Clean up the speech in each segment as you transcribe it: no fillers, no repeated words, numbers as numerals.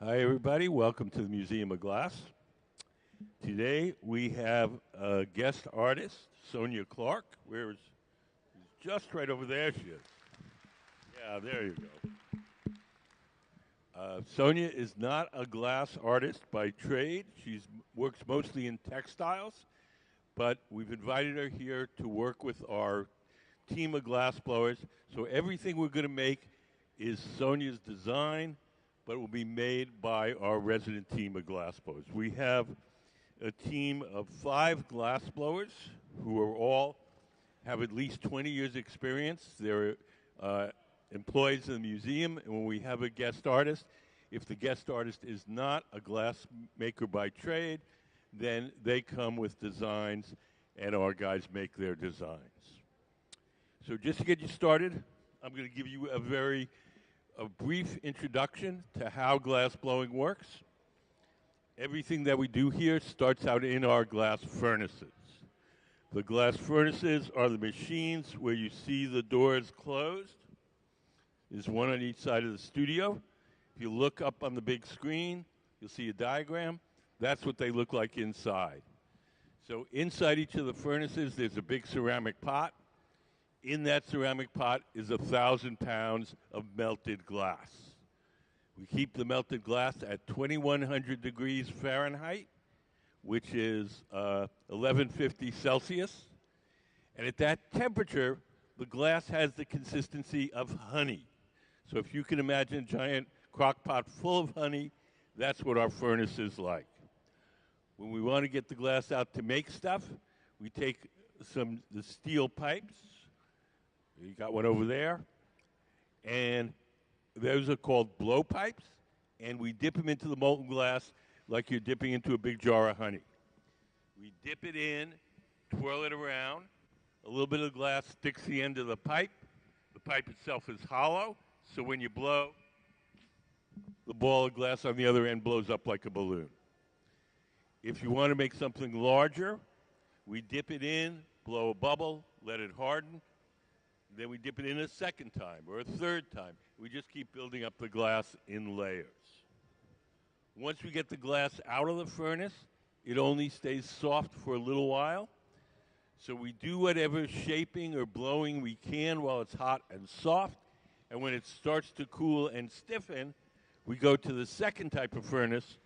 Hi, everybody. Welcome to the Museum of Glass. Today we have a guest artist, Sonya Clark. Where is she's just right over there? She is. Yeah, there you go. Sonya is not a glass artist by trade. She works mostly in textiles, but we've invited her here to work with our team of glass blowers. So everything we're going to make is Sonya's design, but will be made by our resident team of glass blowers. We have a team of 5 glass blowers who are all have at least 20 years experience. They're employees of the museum, and when we have a guest artist, if the guest artist is not a glass maker by trade, then they come with designs, and our guys make their designs. So just to get you started, I'm going to give you a brief introduction to how glass blowing works. Everything that we do here starts out in our glass furnaces. The glass furnaces are the machines where you see the doors closed. There's one on each side of the studio. If you look up on the big screen, you'll see a diagram. That's what they look like inside. So inside each of the furnaces, there's a big ceramic pot. In that ceramic pot is 1,000 pounds of melted glass. We keep the melted glass at 2,100 degrees Fahrenheit, which is 1150 Celsius. And at that temperature, the glass has the consistency of honey. So if you can imagine a giant crock pot full of honey, that's what our furnace is like. When we want to get the glass out to make stuff, we take the steel pipes. You got one over there. And those are called blow pipes. And we dip them into the molten glass like you're dipping into a big jar of honey. We dip it in, twirl it around. A little bit of glass sticks to the end of the pipe. The pipe itself is hollow, so when you blow, the ball of glass on the other end blows up like a balloon. If you want to make something larger, we dip it in, blow a bubble, let it harden. Then we dip it in a second time or a third time. We just keep building up the glass in layers. Once we get the glass out of the furnace, it only stays soft for a little while. So we do whatever shaping or blowing we can while it's hot and soft. And when it starts to cool and stiffen, we go to the second type of furnace,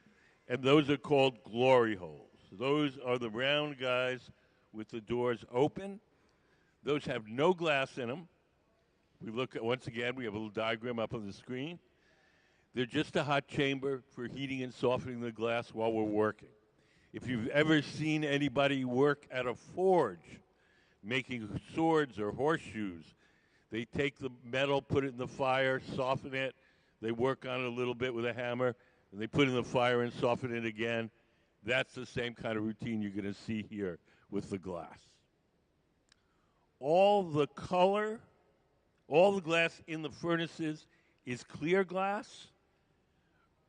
and those are called glory holes. Those are the round guys with the doors open. Those have no glass in them. We look at, once again, we have a little diagram up on the screen. They're just a hot chamber for heating and softening the glass while we're working. If you've ever seen anybody work at a forge, making swords or horseshoes, they take the metal, put it in the fire, soften it. They work on it a little bit with a hammer, and they put it in the fire and soften it again. That's the same kind of routine you're going to see here with the glass. All the glass in the furnaces is clear glass.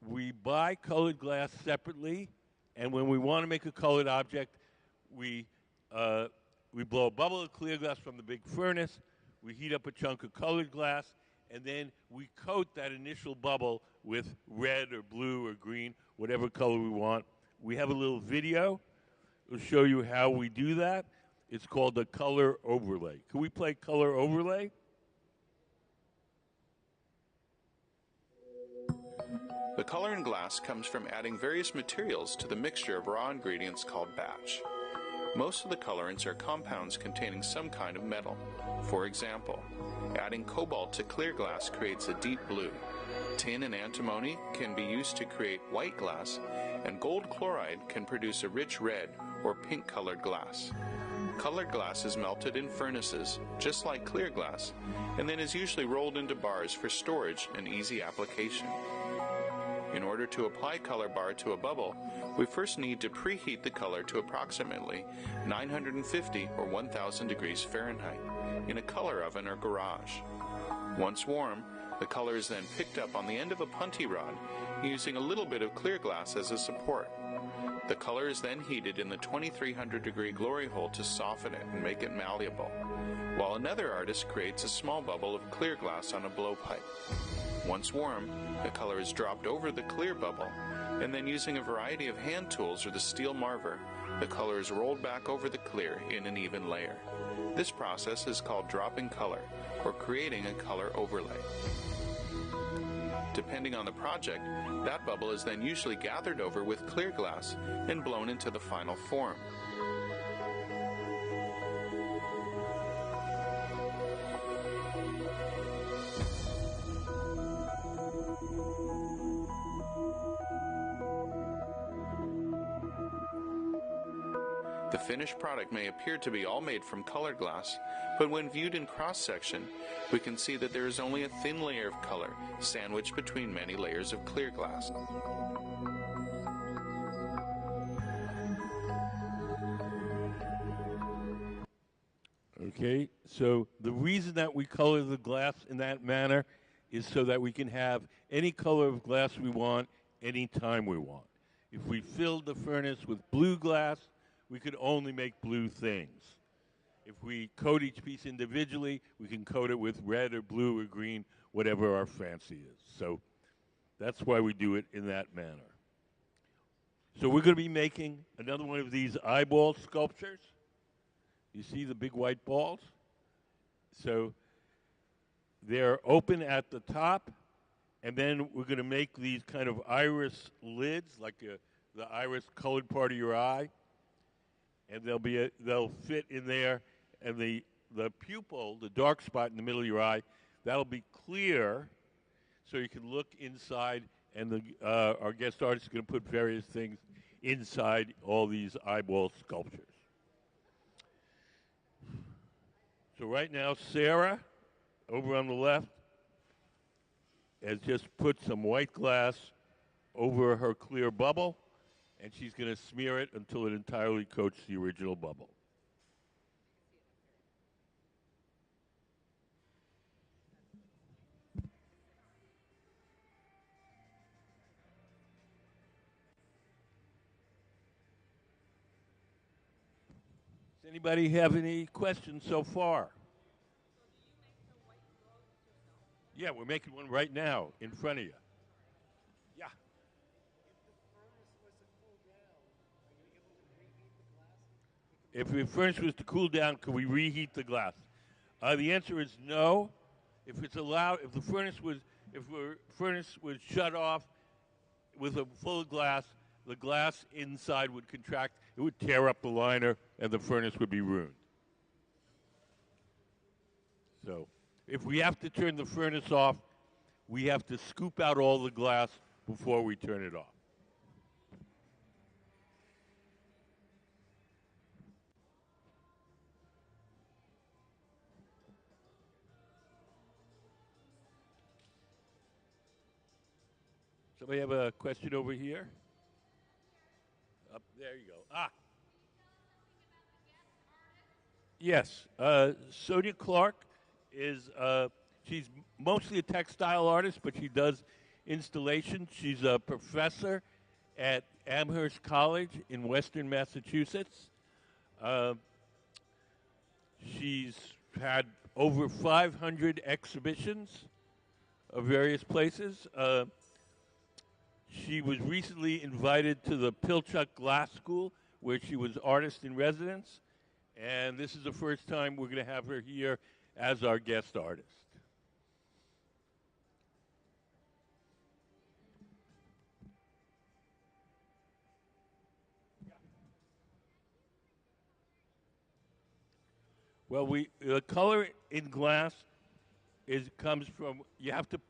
We buy colored glass separately, and when we want to make a colored object, we blow a bubble of clear glass from the big furnace, we heat up a chunk of colored glass, and then we coat that initial bubble with red or blue or green, whatever color we want. We have a little video to show you how we do that. It's called a color overlay. Can we play color overlay? The color in glass comes from adding various materials to the mixture of raw ingredients called batch. Most of the colorants are compounds containing some kind of metal. For example, adding cobalt to clear glass creates a deep blue. Tin and antimony can be used to create white glass, and gold chloride can produce a rich red or pink-colored glass. Colored glass is melted in furnaces, just like clear glass, and then is usually rolled into bars for storage and easy application. In order to apply color bar to a bubble, we first need to preheat the color to approximately 950 or 1000 degrees Fahrenheit in a color oven or garage. Once warm, the color is then picked up on the end of a punty rod using a little bit of clear glass as a support. The color is then heated in the 2300 degree glory hole to soften it and make it malleable, while another artist creates a small bubble of clear glass on a blowpipe. Once warm, the color is dropped over the clear bubble, and then using a variety of hand tools or the steel marver, the color is rolled back over the clear in an even layer. This process is called dropping color, or creating a color overlay. Depending on the project, that bubble is then usually gathered over with clear glass and blown into the final form. The finished product may appear to be all made from colored glass, but when viewed in cross-section, we can see that there is only a thin layer of color sandwiched between many layers of clear glass. Okay, so the reason that we color the glass in that manner is so that we can have any color of glass we want anytime we want. If we filled the furnace with blue glass, we could only make blue things. If we coat each piece individually, we can coat it with red or blue or green, whatever our fancy is. So that's why we do it in that manner. So we're going to be making another one of these eyeball sculptures. You see the big white balls? So they're open at the top, and then we're going to make these kind of iris lids, like the iris colored part of your eye. And they'll fit in there, and the pupil, the dark spot in the middle of your eye, that'll be clear, so you can look inside. And our guest artist is going to put various things inside all these eyeball sculptures. So right now, Sarah, over on the left, has just put some white glass over her clear bubble, and she's going to smear it until it entirely coats the original bubble. Does anybody have any questions so far? Yeah, we're making one right now in front of you. Yeah. If the furnace was to cool down, could we reheat the glass? The answer is no. If it's allowed, if the furnace was shut off with a full glass, the glass inside would contract. It would tear up the liner, and the furnace would be ruined. So, if we have to turn the furnace off, we have to scoop out all the glass before we turn it off. Somebody have a question over here? Up there you go. Yes. Sonya Clark is, she's mostly a textile artist, but she does installation. She's a professor at Amherst College in Western Massachusetts. She's had over 500 exhibitions of various places. She was recently invited to the Pilchuck Glass School, where she was artist-in-residence, and this is the first time we're going to have her here as our guest artist. Well, the color in glass comes from, you have to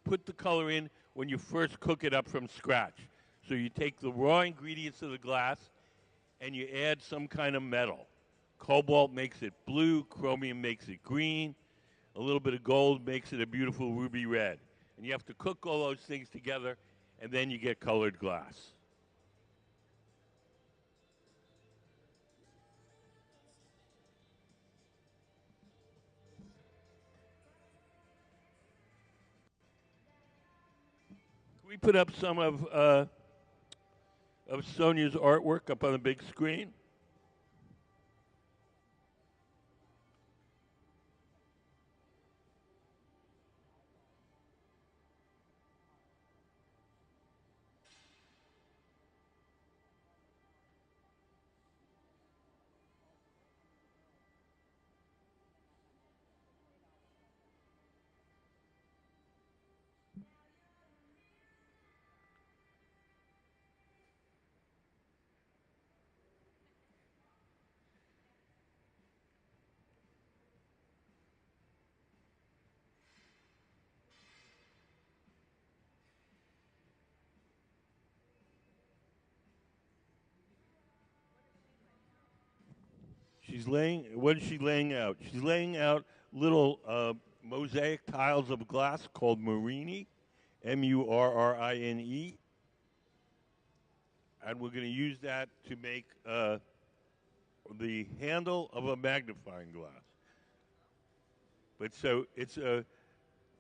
put the color in when you first cook it up from scratch. So you take the raw ingredients of the glass and you add some kind of metal. Cobalt makes it blue, chromium makes it green, a little bit of gold makes it a beautiful ruby red. And you have to cook all those things together, and then you get colored glass. Can we put up some of Sonia's artwork up on the big screen? What is she laying out? She's laying out little mosaic tiles of glass called Murini, Murrine, and we're going to use that to make the handle of a magnifying glass. But so it's the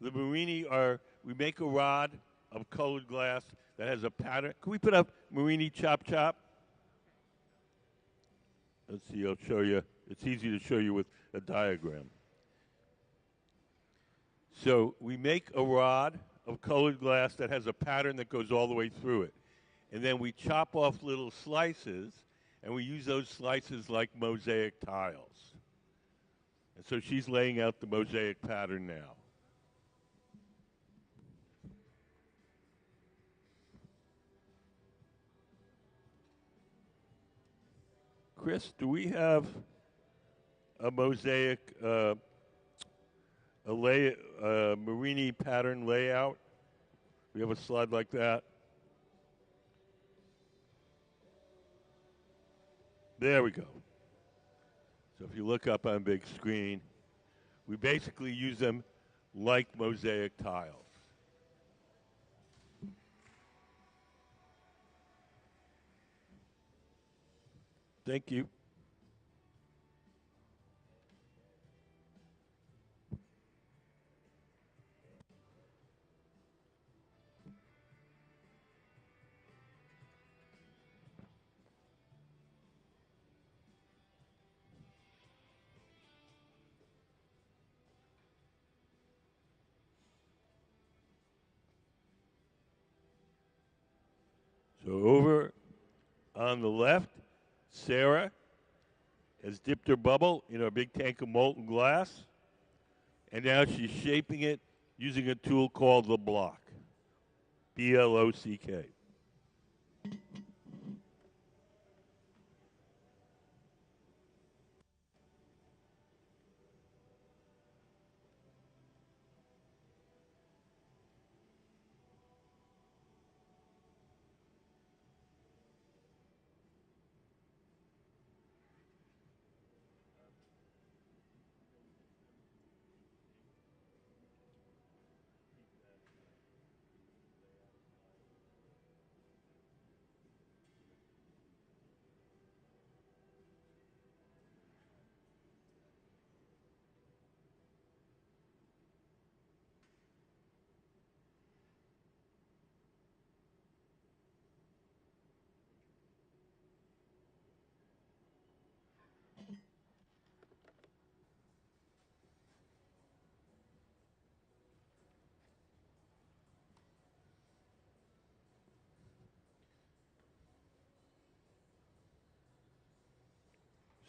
Murini are, we make a rod of colored glass that has a pattern. Can we put up Murini chop chop? Let's see, I'll show you. It's easy to show you with a diagram. So we make a rod of colored glass that has a pattern that goes all the way through it. And then we chop off little slices, and we use those slices like mosaic tiles. And so she's laying out the mosaic pattern now. Chris, do we have a mosaic, Murini pattern layout? We have a slide like that. There we go. So if you look up on big screen, we basically use them like mosaic tiles. Thank you. So over on the left, Sarah has dipped her bubble in a big tank of molten glass, and now she's shaping it using a tool called the block, B-L-O-C-K.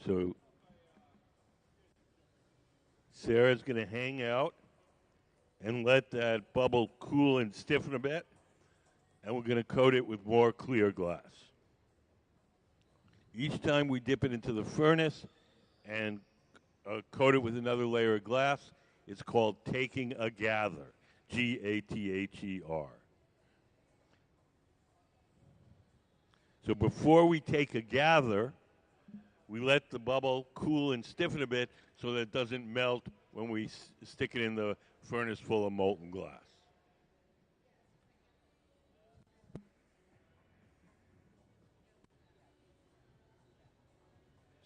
So Sarah's going to hang out and let that bubble cool and stiffen a bit, and we're going to coat it with more clear glass. Each time we dip it into the furnace and coat it with another layer of glass, it's called taking a gather, G-A-T-H-E-R. So before we take a gather, we let the bubble cool and stiffen a bit so that it doesn't melt when we stick it in the furnace full of molten glass.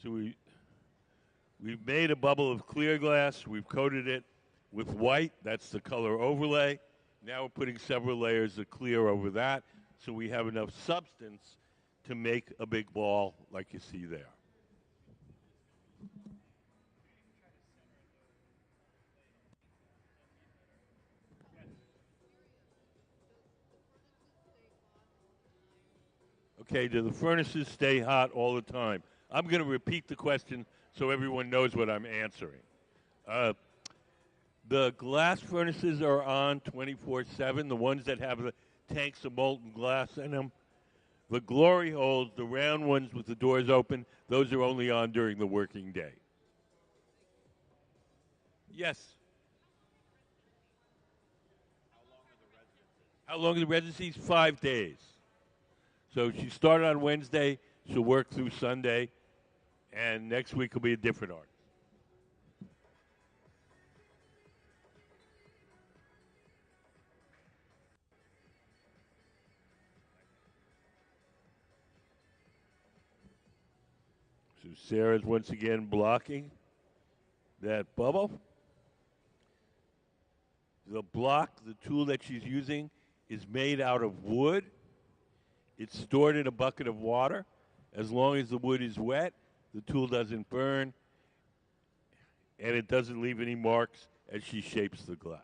So we've made a bubble of clear glass. We've coated it with white. That's the color overlay. Now we're putting several layers of clear over that so we have enough substance to make a big ball like you see there. Okay, do the furnaces stay hot all the time? I'm going to repeat the question so everyone knows what I'm answering. The glass furnaces are on 24/7, the ones that have the tanks of molten glass in them. The glory holes, the round ones with the doors open, those are only on during the working day. Yes. How long are the residencies? 5 days. So she started on Wednesday. She'll work through Sunday, And next week will be a different artist. So Sarah's once again blocking that bubble. The block, the tool that she's using, is made out of wood. It's stored in a bucket of water. As long as the wood is wet, the tool doesn't burn, and it doesn't leave any marks as she shapes the glass.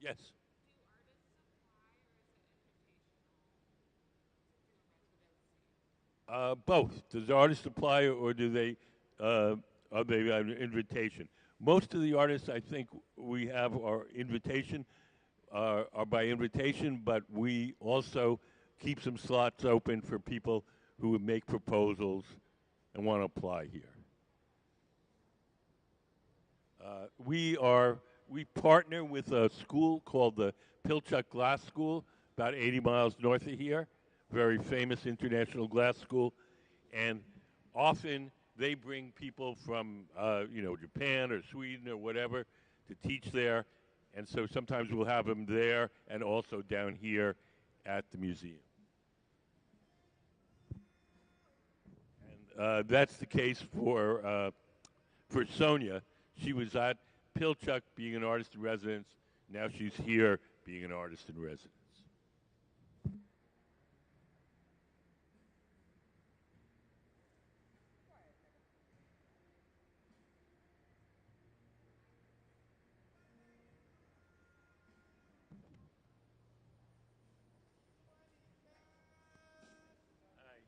Yes. Both. Does the artist apply, or do they? Are they an invitation? Most of the artists, I think, we have are invitation, are by invitation, but we also keep some slots open for people who would make proposals and want to apply here. We partner with a school called the Pilchuck Glass School, about 80 miles north of here. Very famous international glass school, and often they bring people from Japan or Sweden or whatever to teach there, and so sometimes we'll have them there and also down here at the museum. And that's the case for Sonya. She was at Pilchuck being an artist in residence. Now she's here being an artist in residence. Hi.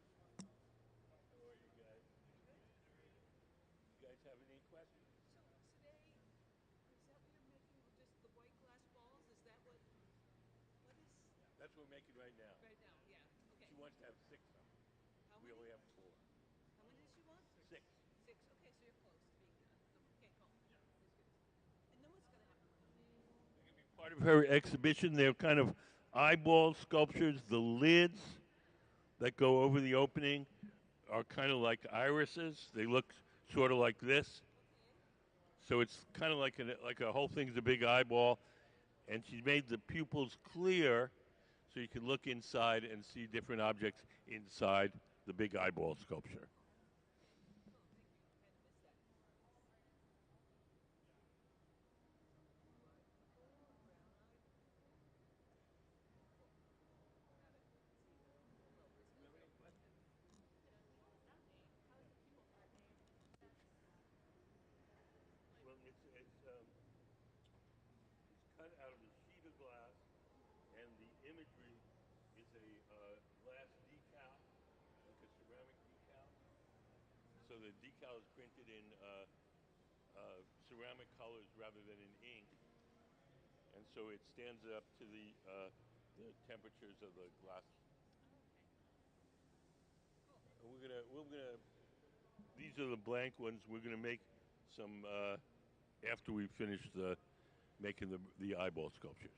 How are you guys? You guys have any questions? That's what we're making right now. She wants to have 6 of them. We only have 4. Six. Part of her exhibition, they're kind of eyeball sculptures. The lids that go over the opening are kind of like irises. They look sort of like this. So it's kind of like a whole thing's a big eyeball. And she made the pupils clear so you can look inside and see different objects inside the big eyeball sculpture. Well, it's cut out of a sheet of glass, and the imagery is a glass decal, like a ceramic decal. So the decal is printed in ceramic colors rather than in ink, and so it stands up to the temperatures of the glass. And we're gonna. These are the blank ones. We're gonna make some after we finish making the eyeball sculptures.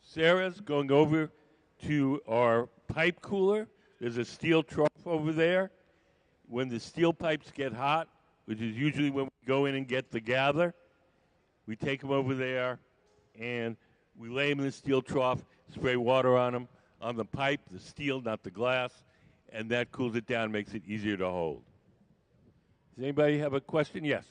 Sarah's going over to our pipe cooler. There's a steel trough over there. When the steel pipes get hot, which is usually when we go in and get the gather, we take them over there and we lay them in the steel trough, spray water on them. on the pipe, the steel, not the glass, and that cools it down, makes it easier to hold. Does anybody have a question? Yes.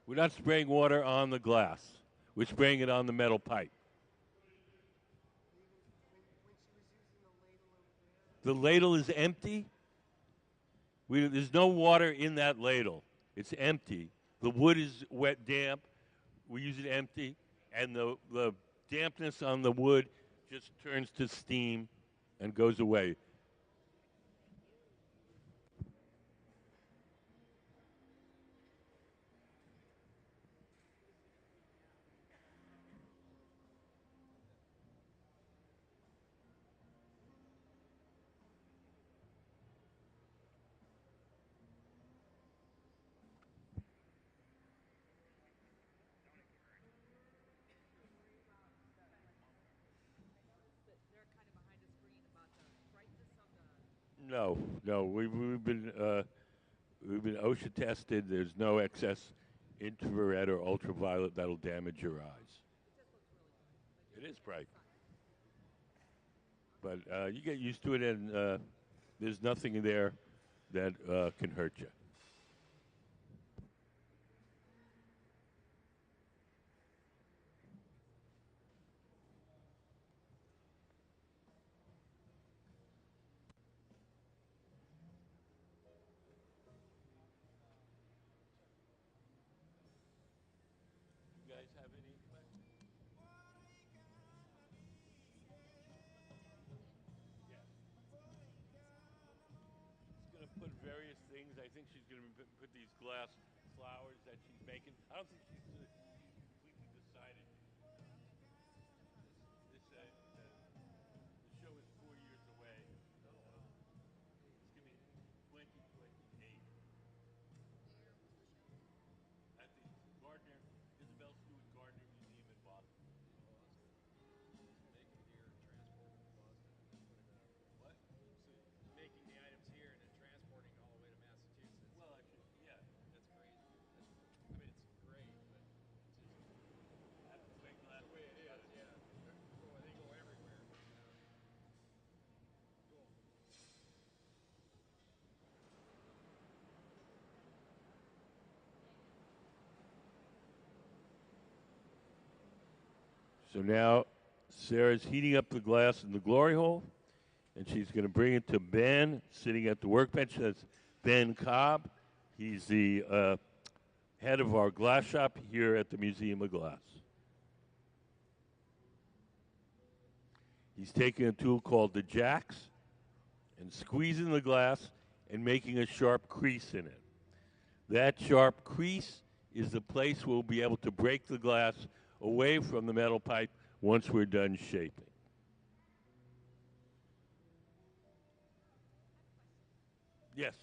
We're not spraying water on the glass. We're spraying it on the metal pipe. The ladle is empty. There's no water in that ladle. It's empty. The wood is wet, damp. We use it empty, and the dampness on the wood just turns to steam and goes away. No, no, we've been OSHA tested. There's no excess infrared or ultraviolet that'll damage your eyes. It is bright, but you get used to it, and there's nothing there that can hurt you. You guys have any questions? She's going to put various things. I think she's going to put these glass flowers that she's making. I don't think she's completely decided. The show is 4 years away. It's going to be 2028 at the Gardner, Isabel Stewart Gardner Museum in Boston. What? Making the items here and then transporting all the way to Massachusetts. Well, actually, yeah. That's crazy. I mean, it's great, but it's just That's the way glass the way it is. Yeah, they go everywhere. Cool. So now Sarah's heating up the glass in the glory hole, and she's going to bring it to Ben, sitting at the workbench. That's Ben Cobb. He's the head of our glass shop here at the Museum of Glass. He's taking a tool called the jacks and squeezing the glass and making a sharp crease in it. That sharp crease is the place we'll be able to break the glass away from the metal pipe once we're done shaping. Yes.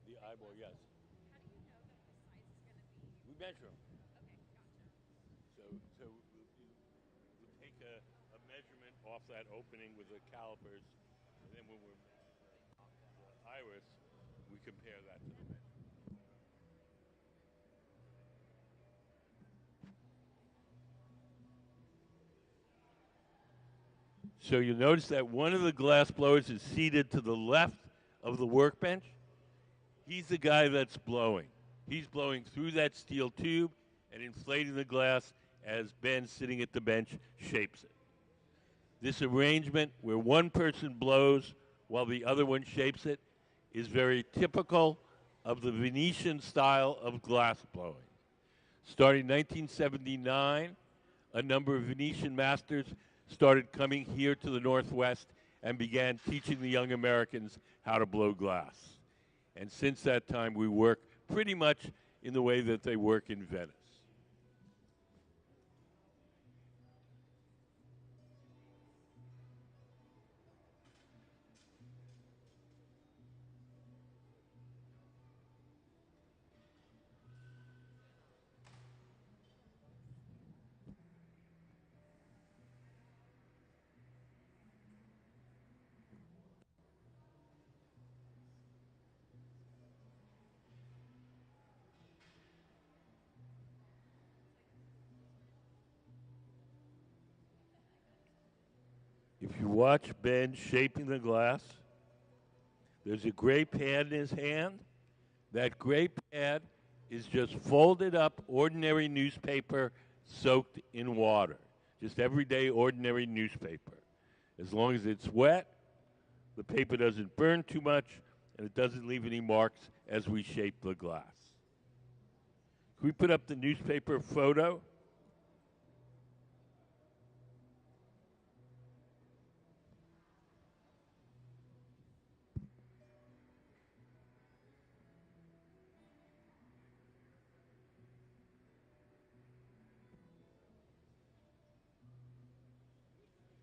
The eyeball, yes. We measure them. So we'll take a measurement off that opening with the calipers, and then when we're the iris, we compare that to the measurement. So you'll notice that one of the glass blowers is seated to the left of the workbench. He's the guy that's blowing. He's blowing through that steel tube and inflating the glass as Ben, sitting at the bench, shapes it. This arrangement, where one person blows while the other one shapes it, is very typical of the Venetian style of glass blowing. Starting in 1979, a number of Venetian masters started coming here to the Northwest and began teaching the young Americans how to blow glass. And since that time, we work pretty much in the way that they work in Venice. If you watch Ben shaping the glass, there's a gray pad in his hand. That gray pad is just folded up ordinary newspaper soaked in water. Just everyday ordinary newspaper. As long as it's wet, the paper doesn't burn too much, and it doesn't leave any marks as we shape the glass. Can we put up the newspaper photo?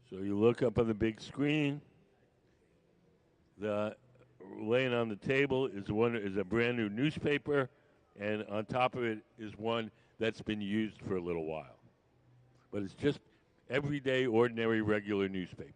So you look up on the big screen. The laying on the table is a brand new newspaper, and on top of it is one that's been used for a little while. But it's just everyday, ordinary, regular newspaper.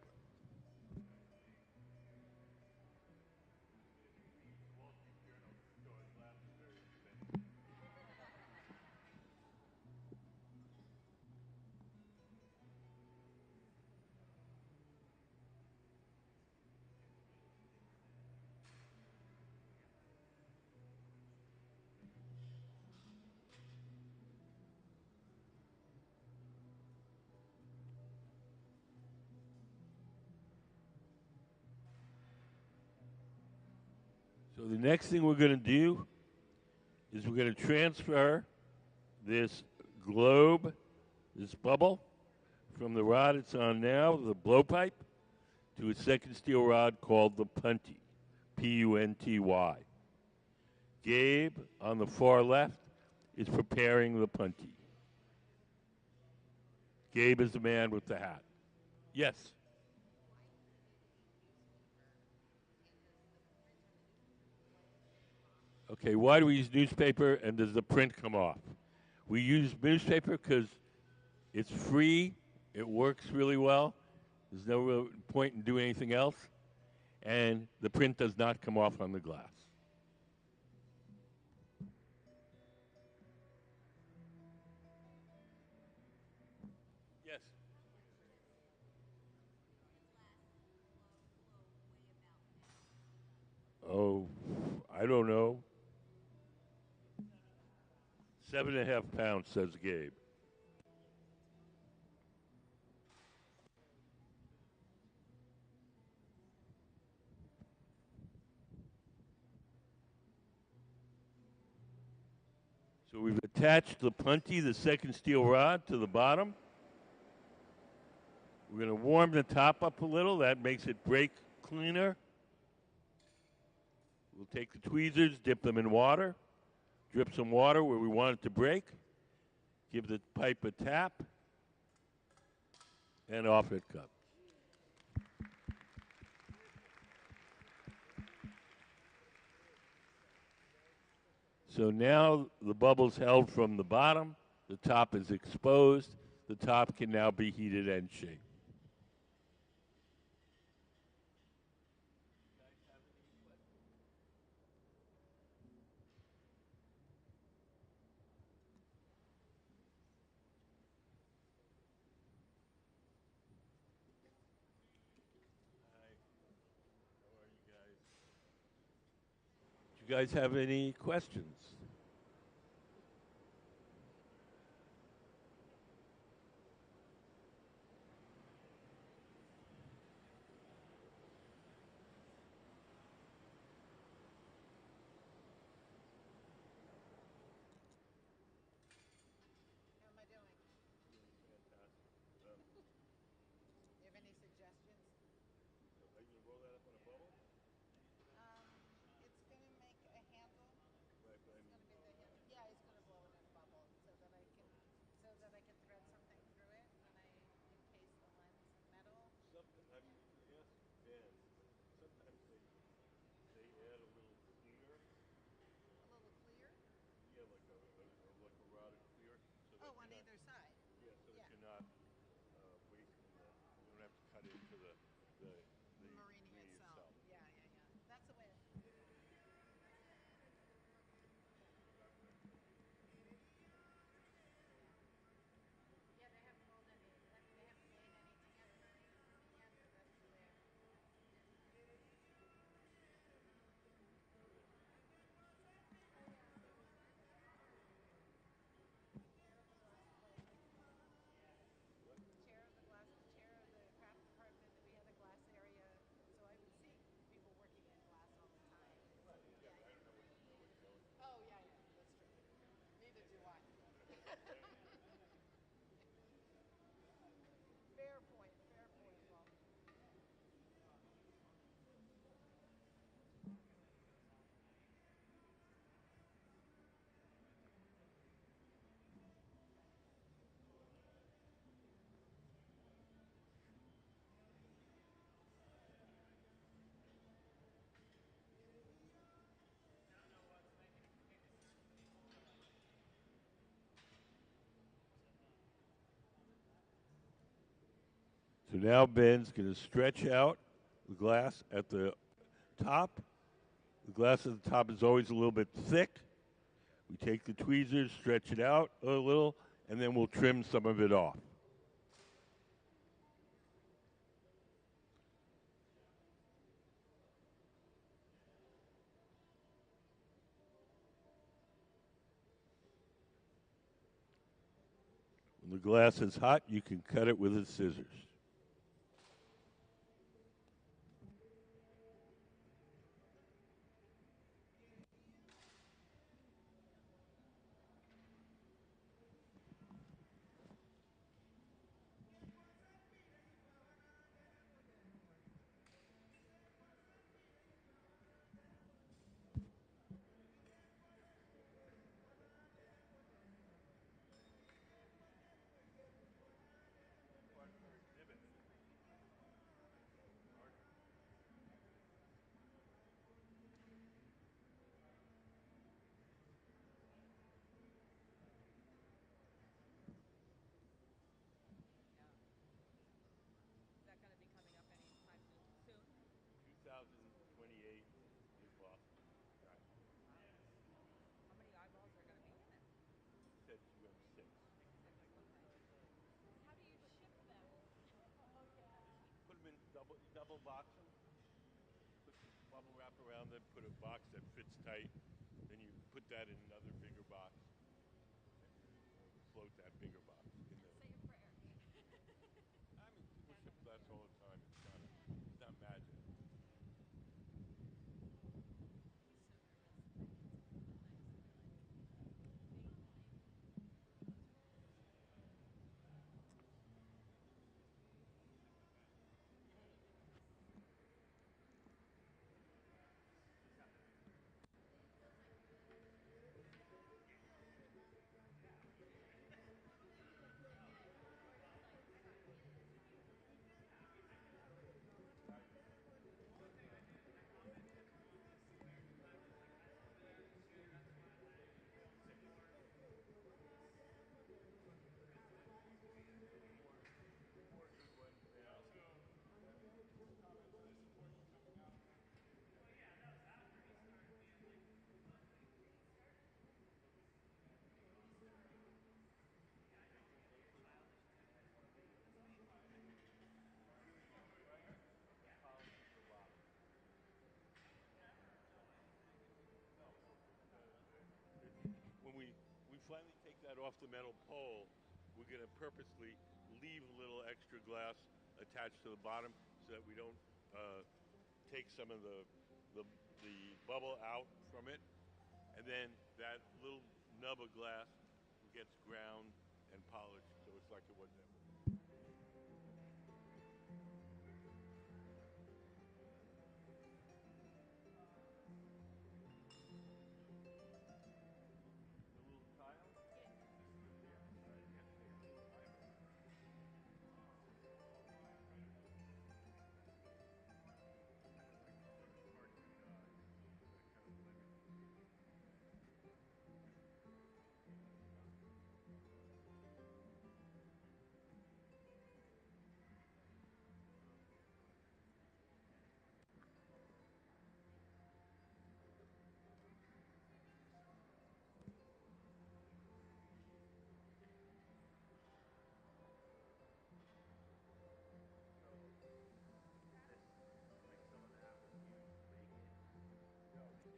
So the next thing we're going to do is we're going to transfer this globe, this bubble, from the rod it's on now, the blowpipe, to a second steel rod called the punty, P-U-N-T-Y. Gabe, on the far left, is preparing the punty. Gabe is the man with the hat. Yes. Okay, why do we use newspaper and does the print come off? We use newspaper because it's free, it works really well, there's no real point in doing anything else, and the print does not come off on the glass. Yes. Oh, I don't know. 7.5 pounds, says Gabe. So we've attached the punty, the second steel rod, to the bottom. We're going to warm the top up a little. That makes it break cleaner. We'll take the tweezers, dip them in water, drip some water where we want it to break, give the pipe a tap, and off it comes. So now the bubble's held from the bottom, the top is exposed, the top can now be heated and shaped. Do you guys have any questions? How am I doing? Do you have any suggestions? Are you going to roll that up on a bubble? It's going to make a handle. Right, but I mean, So now Ben's going to stretch out the glass at the top. The glass at the top is always a little bit thick. We take the tweezers, stretch it out a little, and then we'll trim some of it off. When the glass is hot, you can cut it with a scissors. Is that going to be coming up anytime soon? 2028 is Boston. Right. How many eyeballs are going to be in it? Said you have 6. 6, okay. How do you ship them? Put them in double box them. Put some bubble wrap around them. Put a box that fits tight. Then you put that in another bigger box, and you float that bigger box in there. Say a prayer. I mean, people ship glass all the time. It's not magic. When we finally take that off the metal pole, we're going to purposely leave a little extra glass attached to the bottom so that we don't take some of the bubble out from it. And then that little nub of glass gets ground and polished so it's like it was ever. The little tile?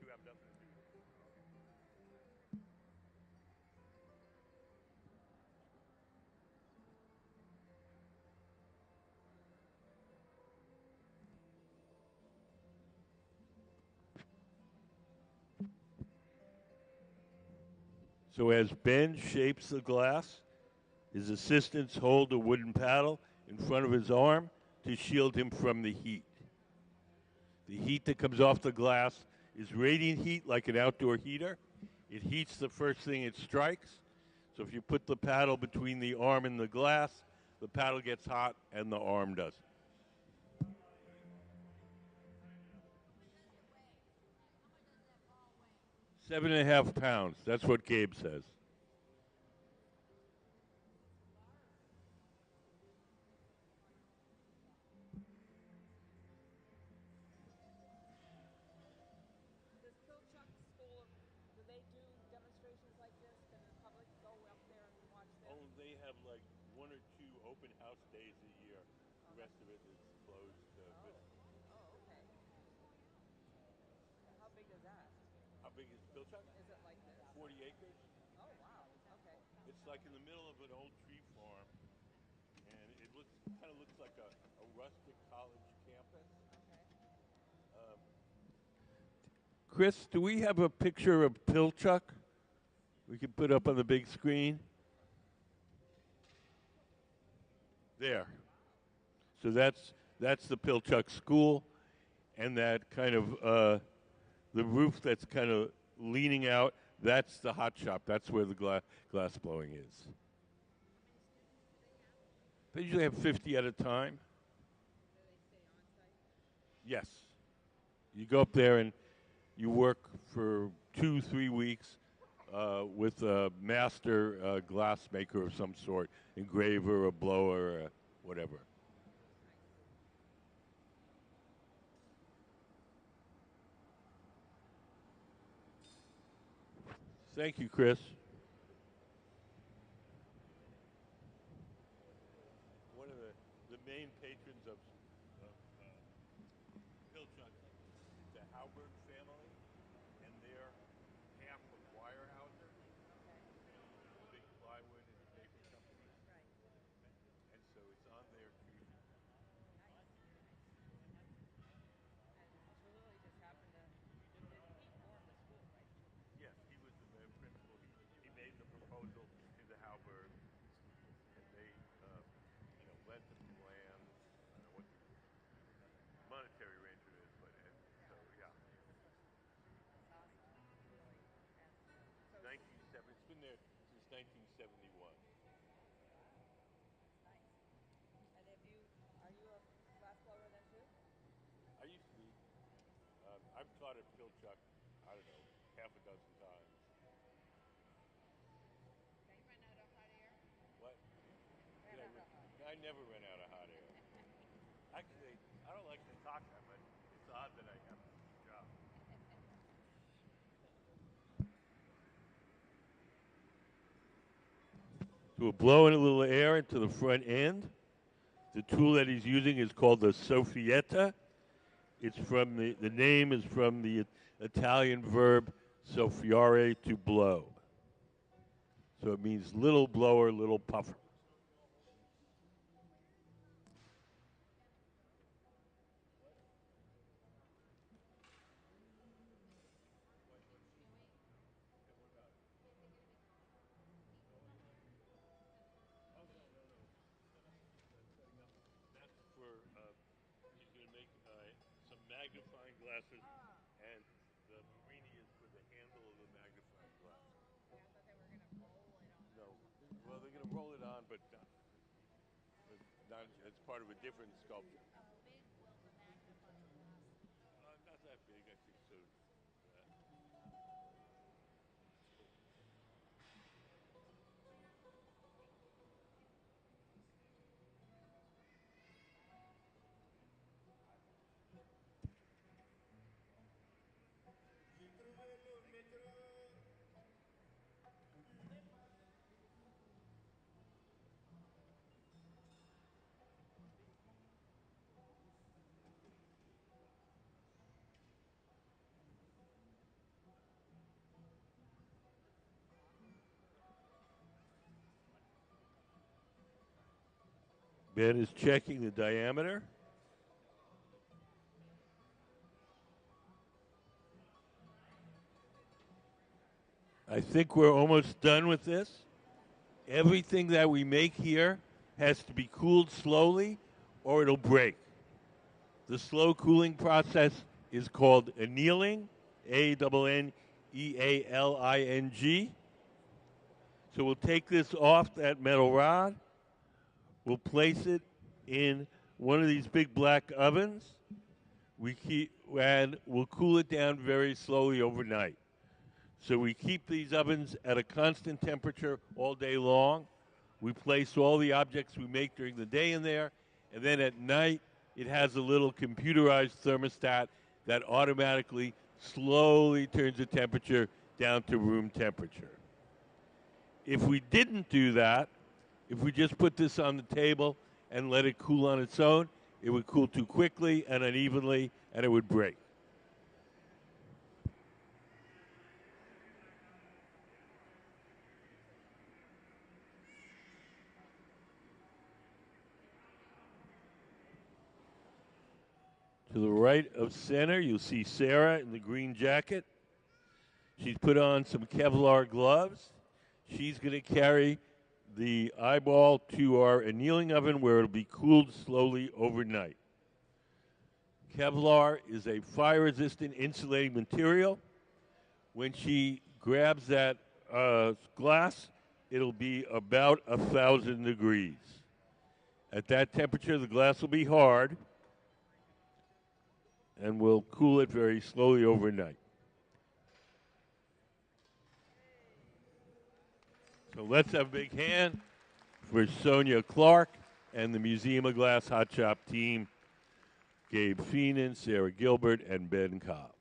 You have nothing to do with it. So as Ben shapes the glass, his assistants hold a wooden paddle in front of his arm to shield him from the heat. The heat that comes off the glass is radiant heat like an outdoor heater. It heats the first thing it strikes. So if you put the paddle between the arm and the glass, the paddle gets hot and the arm doesn't. 7.5 pounds. That's what Gabe says. open house days a year. The rest of it is closed business. Oh, okay. How big is that? How big is Pilchuck? Is it like this? 40 acres. Oh, wow. Okay. It's like in the middle of an old tree farm, and it kind of looks like a rustic college campus. Okay. Chris, do we have a picture of Pilchuck we can put up on the big screen? There. So that's the Pilchuck School, and that kind of the roof that's kind of leaning out. That's the hot shop. That's where the glass blowing is. They usually have 50 at a time. Yes. You go up there and you work for 2-3 weeks with a master glass maker of some sort, engraver, a blower, whatever. Thank you, Chris. One of the main patrons of Pilchuck is the Hauberg family, and they're half of Weyerhaeuser, the big plywood and paper company. And so it's on their tree. And Tulili just happened to, did he form the school, right? Yes, he was the principal. He made the proposal to the Hauberg, and they, lent him land. I don't know what the monetary arrangement is, but so yeah. That's awesome. Really. And so 1970. It's been there since 1971. nice. And are you a glass blower then too? I used to be. I've taught at Pilchuck, I don't know, half a dozen times. You run out of hot air? What? Ran out of hot. I never ran out of hot air. Actually, I don't like to talk that much. It's odd that I have this job. So we're blowing a little air into the front end. The tool that he's using is called the soffietta. It's from the name is from the Italian verb soffiare, to blow. So it means little blower, little puffer. That's for he's going to make some magnifying glasses, and the Marini is for the handle of the magnifying glass. I thought they were gonna roll it on. No, well they're going to roll it on, but not as part of a different sculpture. How big will the magnifying glass be? Not that big, I think so. Ben is checking the diameter. I think we're almost done with this. Everything that we make here has to be cooled slowly or it'll break. The slow cooling process is called annealing, Annealing. So we'll take this off that metal rod. We'll place it in one of these big black ovens. We'll cool it down very slowly overnight. So we keep these ovens at a constant temperature all day long. We place all the objects we make during the day in there, and then at night it has a little computerized thermostat that automatically slowly turns the temperature down to room temperature. If we didn't do that, If we just put this on the table and let it cool on its own, it would cool too quickly and unevenly, and it would break. To the right of center, you'll see Sarah in the green jacket. She's put on some Kevlar gloves. She's going to carry the eyeball to our annealing oven where it'll be cooled slowly overnight. Kevlar is a fire-resistant insulating material. When she grabs that glass, it'll be about 1,000 degrees. At that temperature, the glass will be hard, and we'll cool it very slowly overnight. So let's have a big hand for Sonya Clark and the Museum of Glass Hot Shop team, Gabe Feenan, Sarah Gilbert, and Ben Cobb.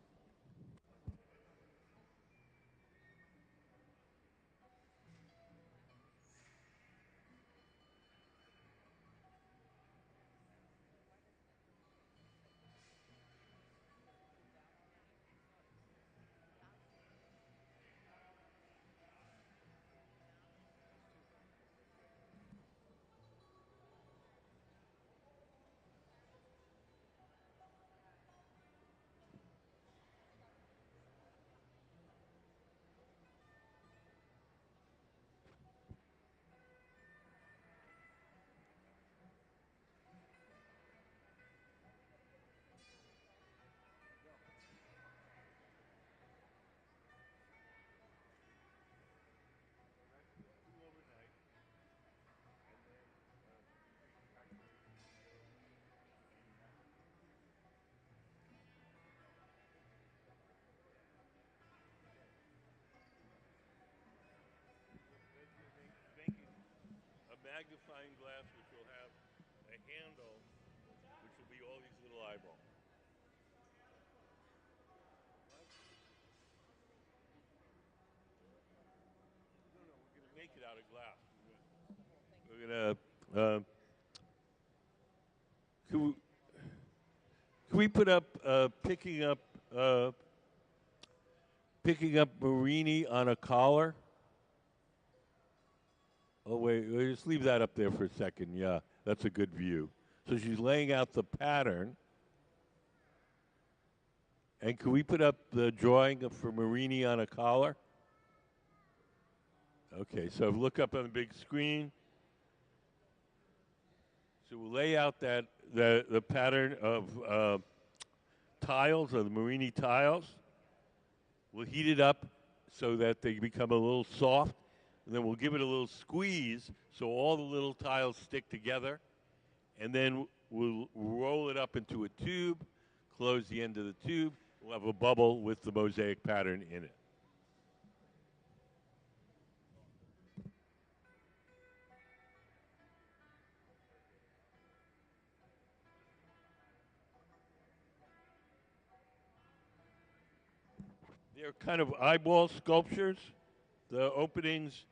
A magnifying glass which will have a handle which will be all these little eyeballs. No, no, we're going to make it out of glass. We're going to. Can we put up picking up Marini on a collar? Oh wait, just leave that up there for a second. Yeah, that's a good view. So she's laying out the pattern. And can we put up the drawing for Marini on a collar? Okay, so look up on the big screen. So we'll lay out that the pattern of tiles, of the Marini tiles. We'll heat it up so that they become a little soft. And then we'll give it a little squeeze so all the little tiles stick together. And then we'll roll it up into a tube, close the end of the tube. We'll have a bubble with the mosaic pattern in it. They're kind of eyeball sculptures. The openings,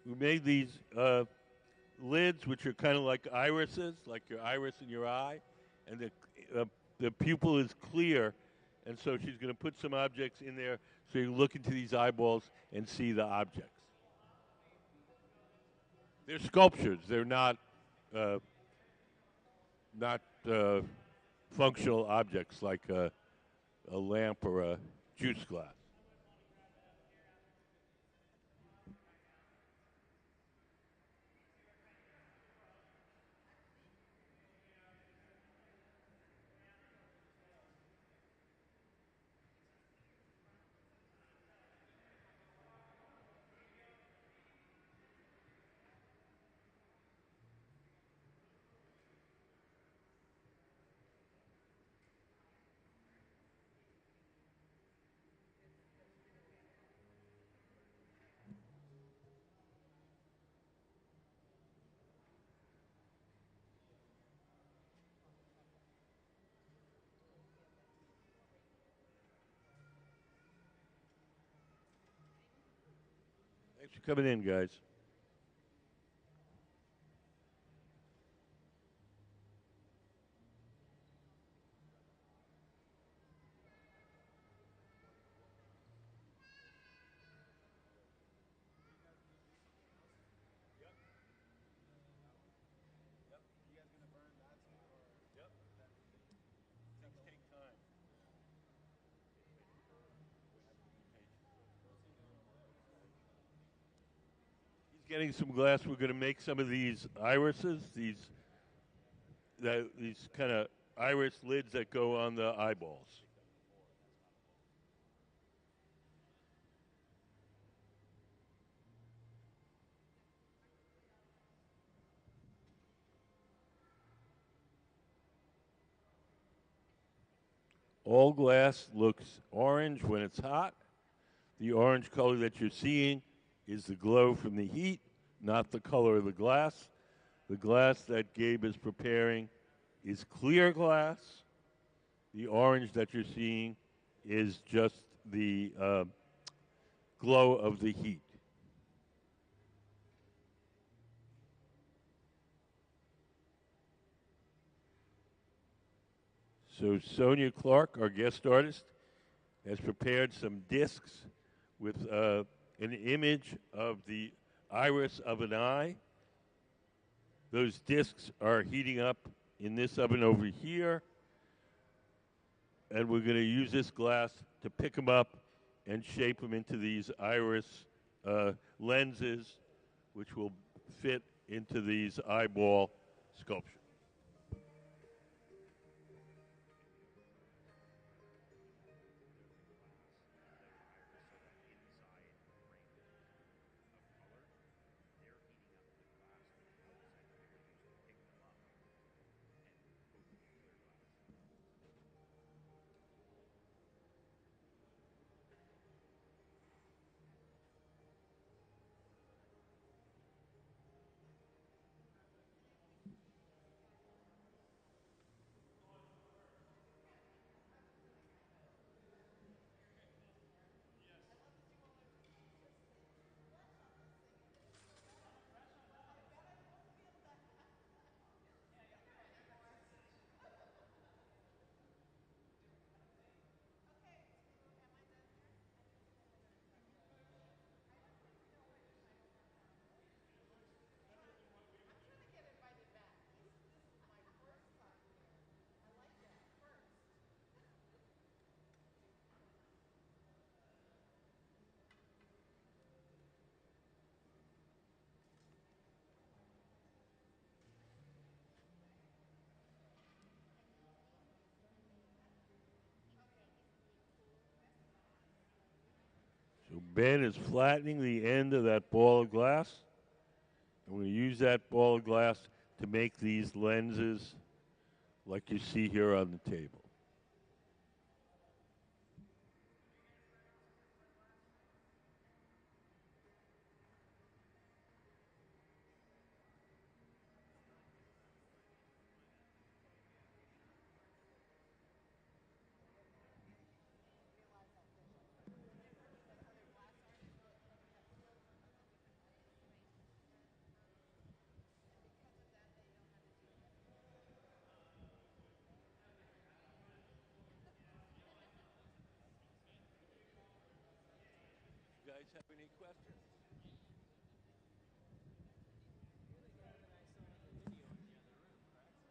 we made these lids, which are kind of like irises, like your iris in your eye. And the pupil is clear. And so she's going to put some objects in there so you look into these eyeballs and see the objects. They're sculptures. They're not functional objects like a lamp or a juice glass. Thanks for coming in, guys. getting some glass. We're going to make some of these irises, these kind of iris lids that go on the eyeballs. All glass looks orange when it's hot. The orange color that you're seeing is the glow from the heat, not the color of the glass. The glass that Gabe is preparing is clear glass. The orange that you're seeing is just the glow of the heat. So Sonya Clark, our guest artist, has prepared some discs with an image of the iris of an eye. Those discs are heating up in this oven over here, and we're going to use this glass to pick them up and shape them into these iris lenses, which will fit into these eyeball sculptures. So Ben is flattening the end of that ball of glass. I'm going to use that ball of glass to make these lenses like you see here on the table. You guys have any questions?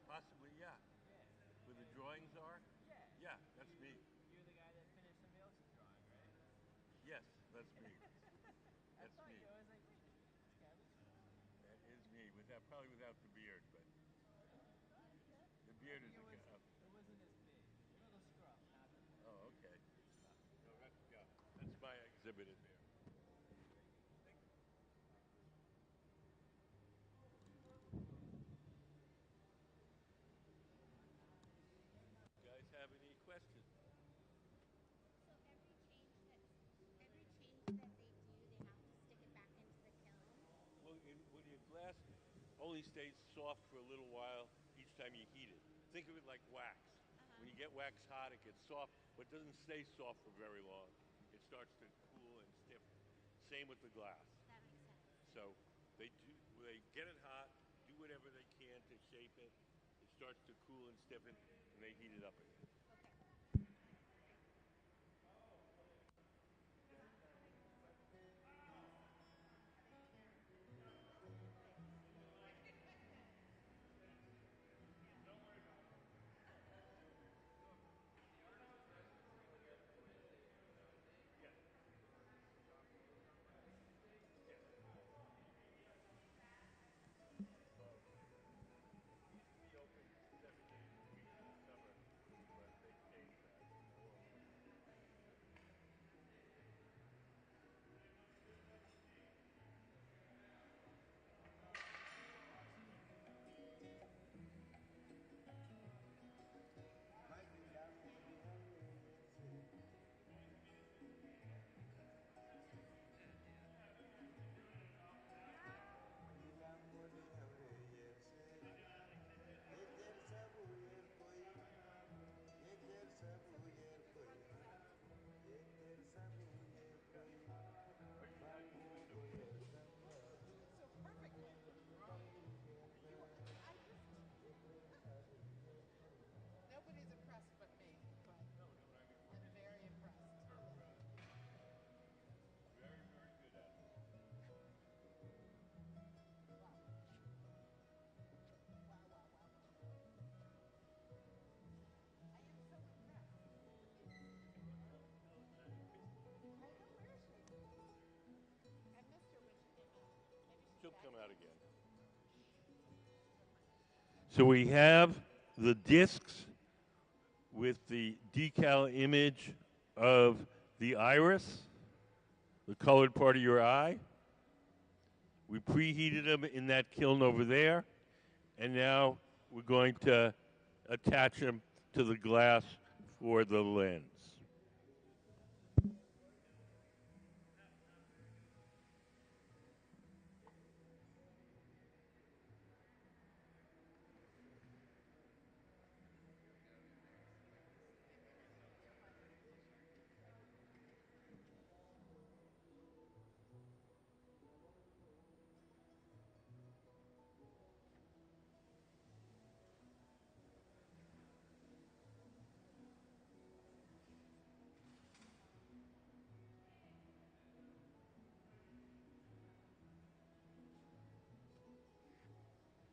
Possibly, yeah. Where the drawings are? Yeah, that's me. You're the guy that finished somebody else's drawing, right? Yes, that's me. I That's saw me. you. I was like, wait, this guy looks familiar. That is me, without probably without the beard, but the beard is It a. wasn't as big. A little scruff, not the Oh, okay. good stuff. No, yeah, that's my exhibit in there. You guys have any questions? So every change that they do, they have to stick it back into the kiln. Well, when your glass only stays soft for a little while each time you heat it. Think of it like wax. When you get wax hot, it gets soft, but it doesn't stay soft for very long. It starts to cool and stiffen. Same with the glass. That makes sense. So they get it hot, do whatever they can to shape it. It starts to cool and stiffen, and they heat it up again. So we have the discs with the decal image of the iris, the colored part of your eye. We preheated them in that kiln over there, and now we're going to attach them to the glass for the lens.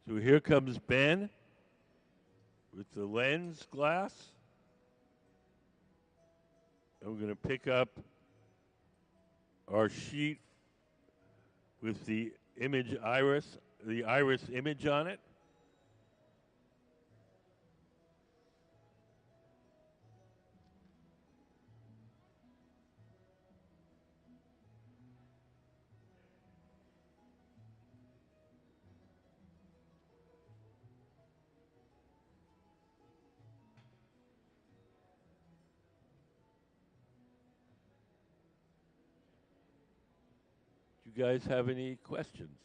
So here comes Ben with the lens glass. And we're going to pick up our sheet with the iris image on it. Do you guys have any questions?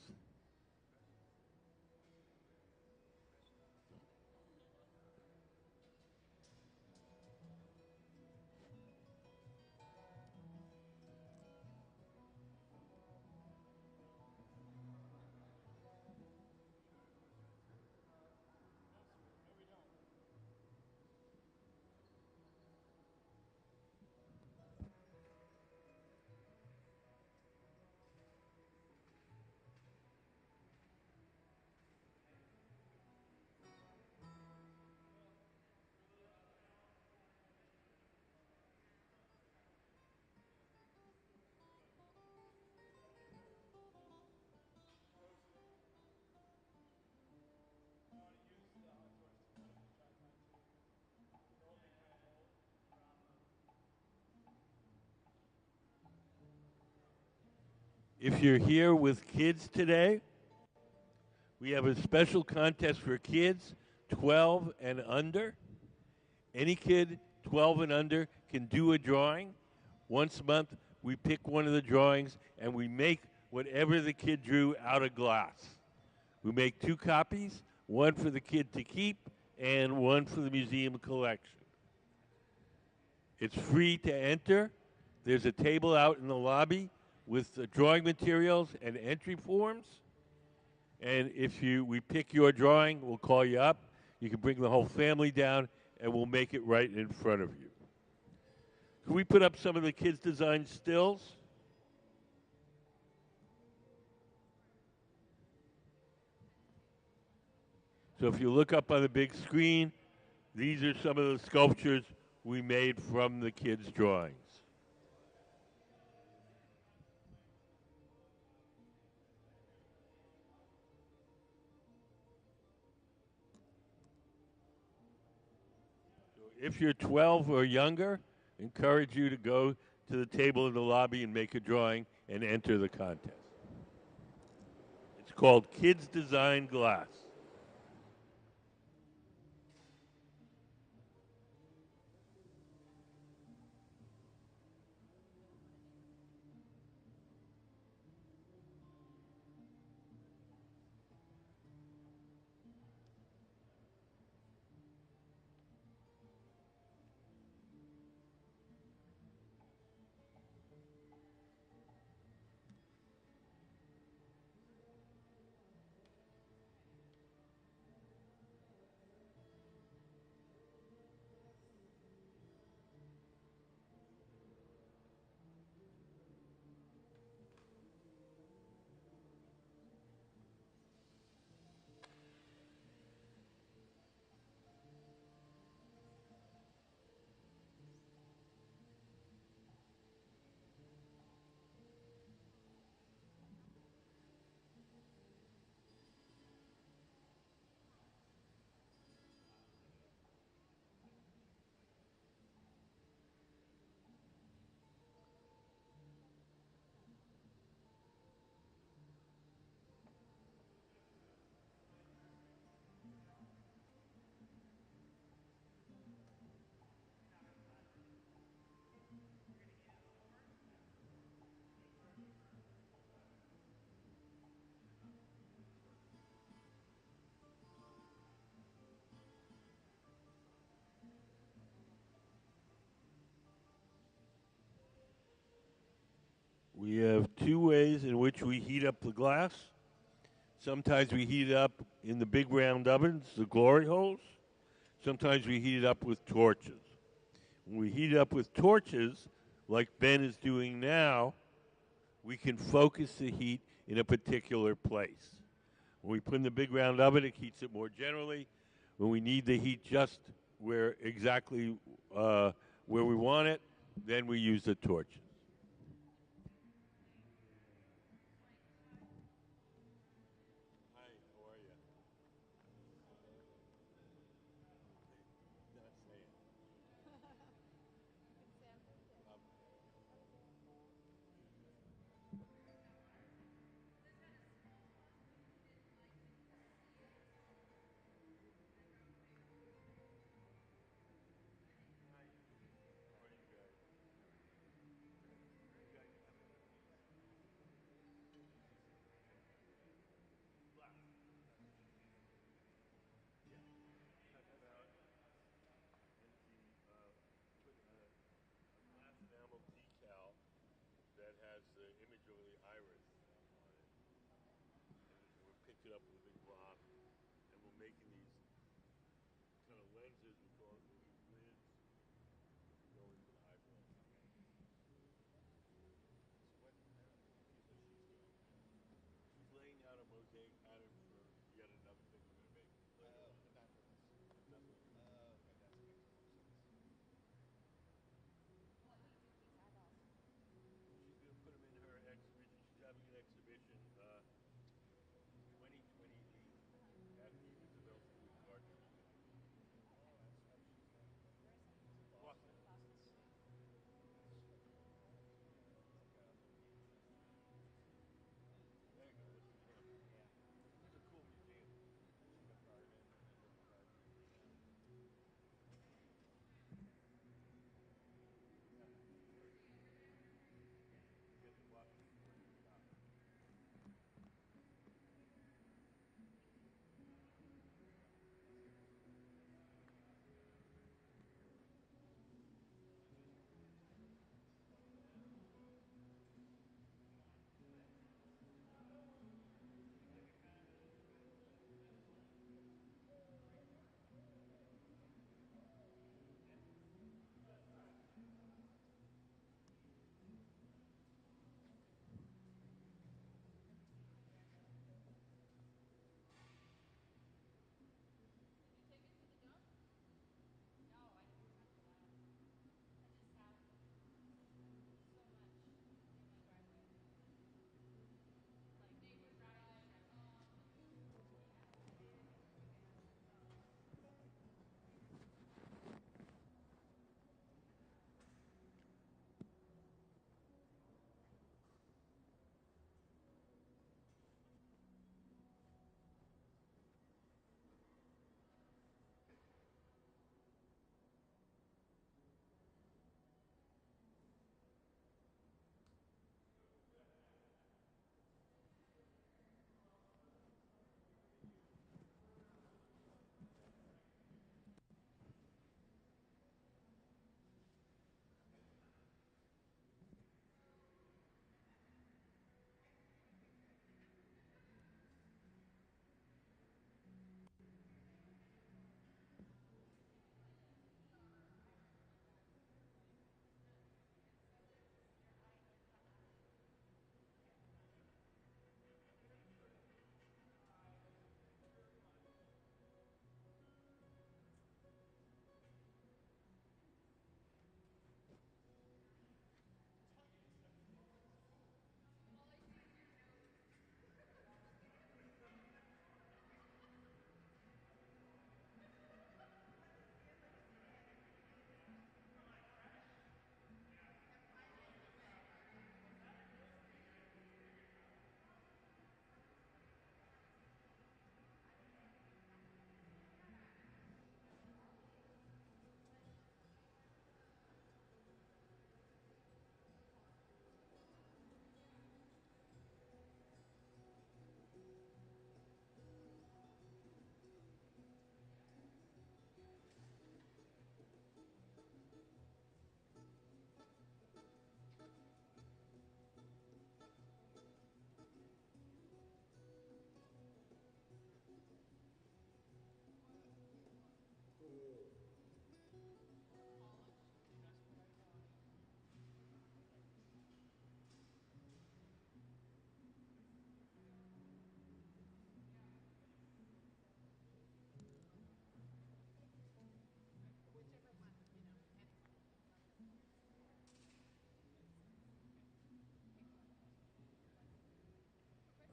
If you're here with kids today, we have a special contest for kids 12 and under. Any kid 12 and under can do a drawing. Once a month, we pick one of the drawings and we make whatever the kid drew out of glass. We make 2 copies, one for the kid to keep and one for the museum collection. It's free to enter. There's a table out in the lobby with the drawing materials and entry forms. And if we pick your drawing, we'll call you up. You can bring the whole family down, and we'll make it right in front of you. Can we put up some of the kids' designed stills? So if you look up on the big screen, these are some of the sculptures we made from the kids' drawings. If you're 12 or younger, encourage you to go to the table in the lobby and make a drawing and enter the contest. It's called Kids Design Glass. We have two ways in which we heat up the glass. Sometimes we heat it up in the big round ovens, the glory holes. Sometimes we heat it up with torches. When we heat it up with torches, like Ben is doing now, we can focus the heat in a particular place. When we put in the big round oven, it heats it more generally. When we need the heat just where exactly where we want it, then we use the torches. Hi, how are you? Not saying. Glass enamel decal that has the image of the iris on it. And we picked it up with a big block, and we're making these kind of lenses. We call it these lids that go into the eyeball. So what? Here's what she's doing. She's laying out a mosaic pattern for yet another thing we're going to make later on. That's what you're doing. Okay, that makes more sense. She's going to put them in her exhibition. She's having an exhibition 2023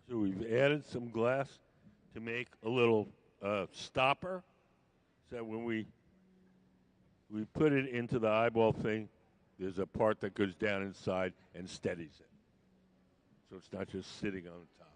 So we've added some glass to make a little stopper, so that when we put it into the eyeball thing, there's a part that goes down inside and steadies it. So it's not just sitting on top.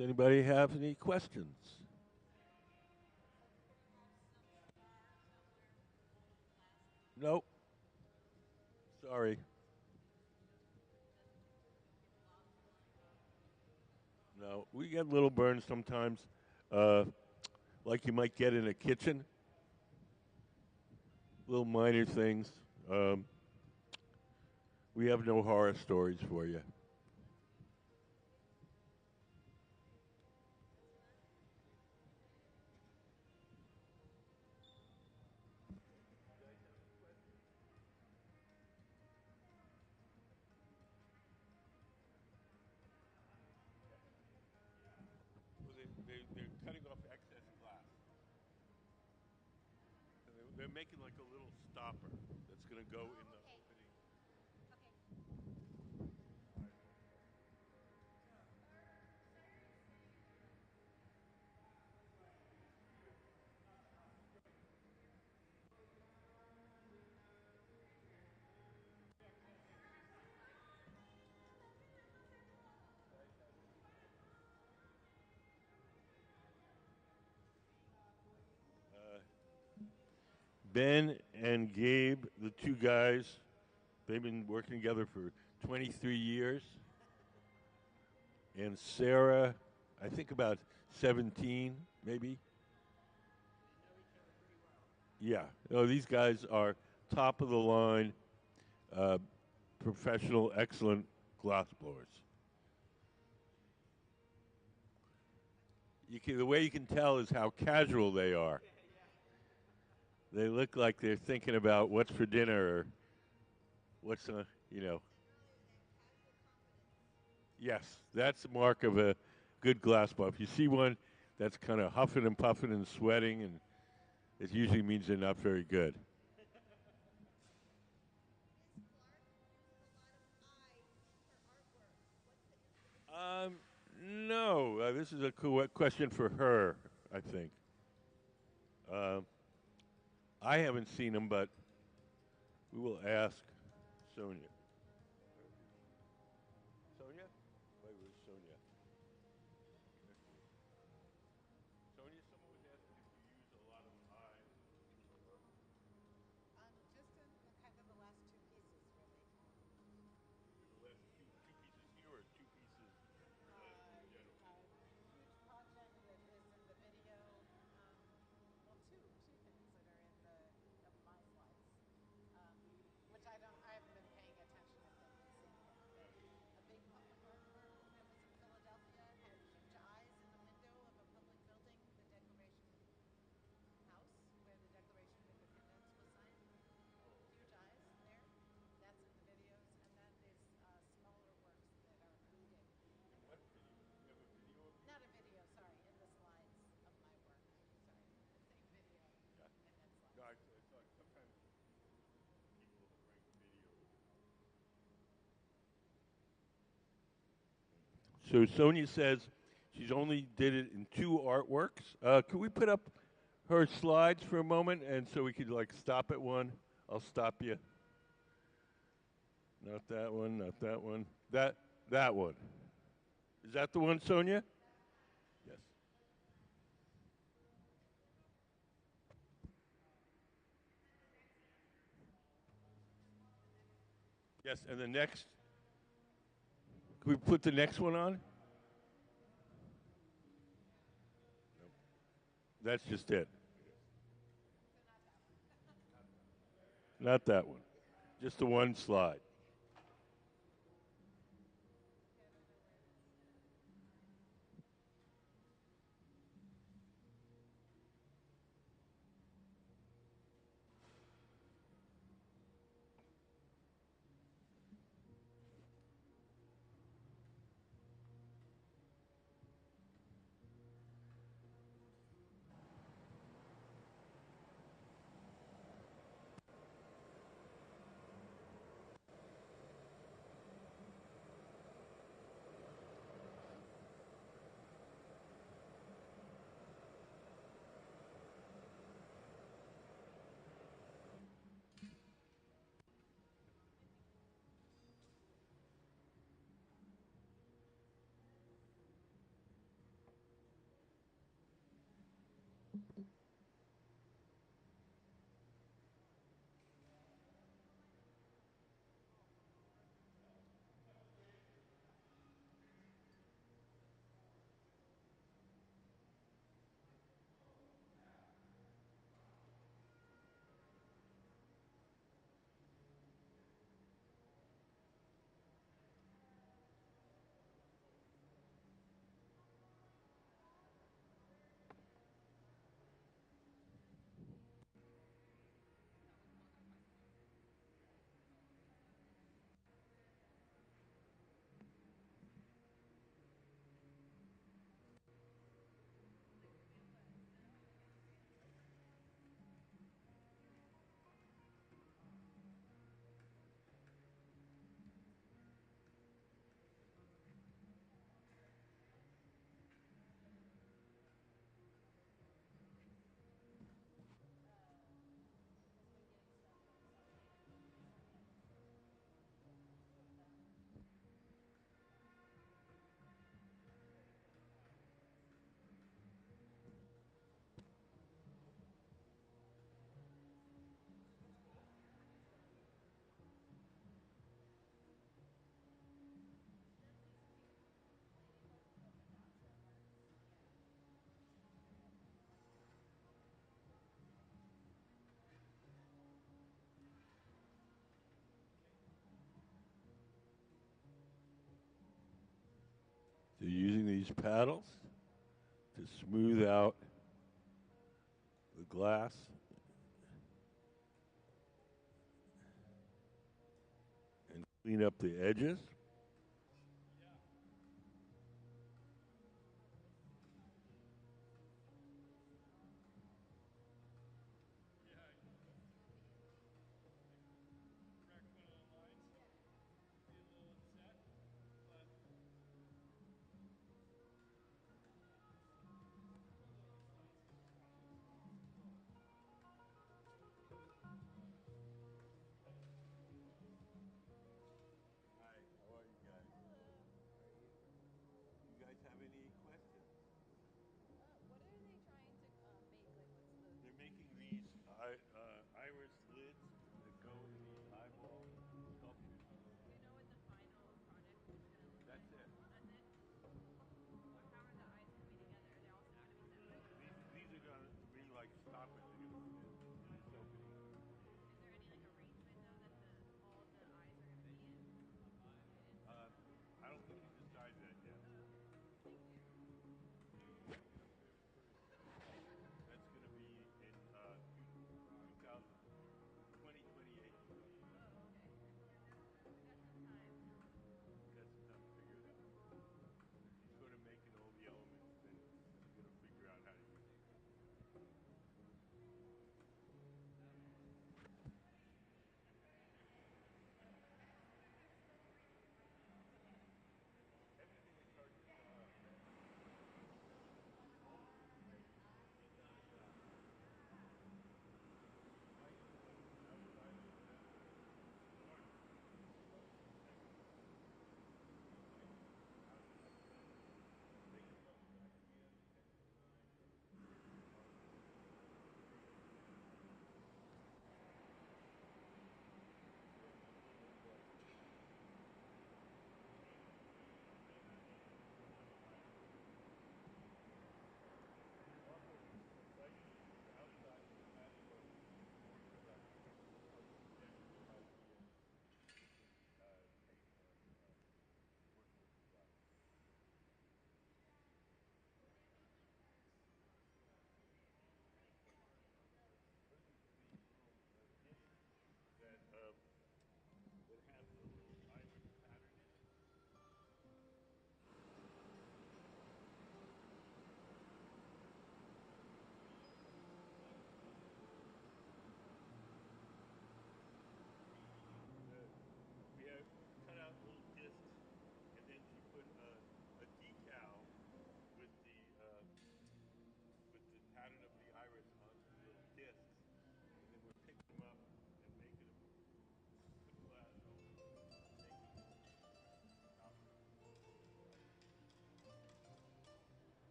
Does anybody have any questions? Nope. Sorry. No, we get little burns sometimes, uh, like you might get in a kitchen. Little minor things. Um, we have no horror stories for you. Well, they're cutting off excess glass. And they're making like a little stopper that's going to go in the Okay. opening. Okay. Ben and Gabe, the two guys, they've been working together for 23 years. And Sarah, I think about 17, maybe. Yeah. No, these guys are top of the line, uh, professional, excellent glass blowers. The way you can tell is how casual they are. They look like they're thinking about what's for dinner or what's, you know. Yes, that's the mark of a good glass blower. If you see one that's kind of huffing and puffing and sweating, and it usually means they're not very good. Um, no, this is a cool question for her, I think. Um, I haven't seen them, but we will ask Sonia. Sonia? Wait, where's Sonia? Sonia, someone was asking if you use a lot of eyes in your work. Just in the kind of the last two pieces, really. The last two pieces here or two pieces in general? Huge project that is in the video. Well, two things that are in the of my slides, which I haven't been paying attention if they've been seeing yet. But a big public art work that was in Philadelphia had huge eyes in the window of a public building, the Declaration House, where the Declaration of Independence was signed. Huge eyes there. That's in the videos, and then there's smaller works that are included. What video? You have a video of Not a video, sorry, in the slides of my work. Sorry, saying video Yeah. and then slides. No, I thought sometimes people will bring video. So Sonia says she's only did it in two artworks. Could we put up her slides for a moment, and so we could like stop at one? I'll stop you. Not that one. Not that one. That one. Is that the one, Sonia? Yes. Yes, and the next. Can we put the next one on? That's just it. Not that one. Just the one slide. using these paddles to smooth out the glass. And clean up the edges. How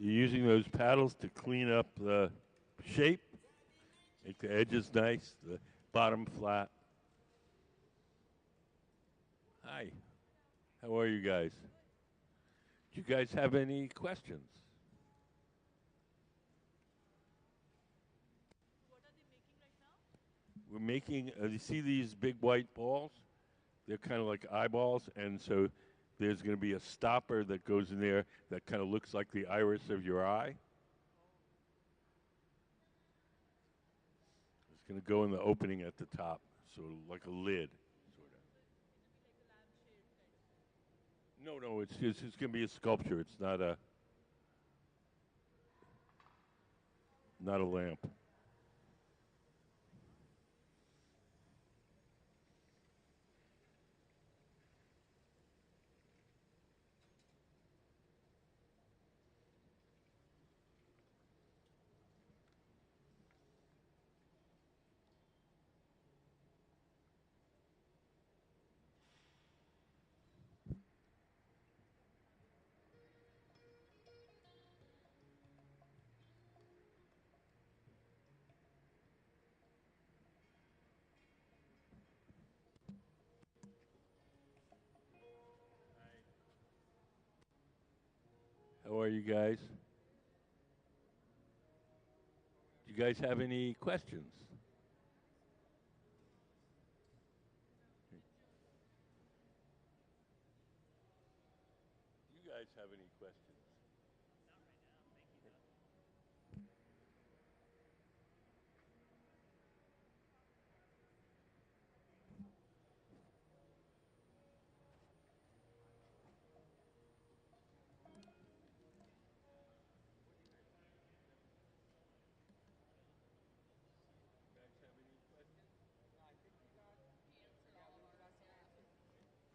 You're using those paddles to clean up the shape, make the edges nice, the bottom flat. Hi, how are you guys? Do you guys have any questions? We're making, you see these big white balls? They're kind of like eyeballs, and so there's going to be a stopper that goes in there that kind of looks like the iris of your eye. It's going to go in the opening at the top, so like a lid, sort of. No, it's going to be a sculpture. It's not a lamp. How are you guys? Do you guys have any questions? Do you guys have any questions? You guys have any questions?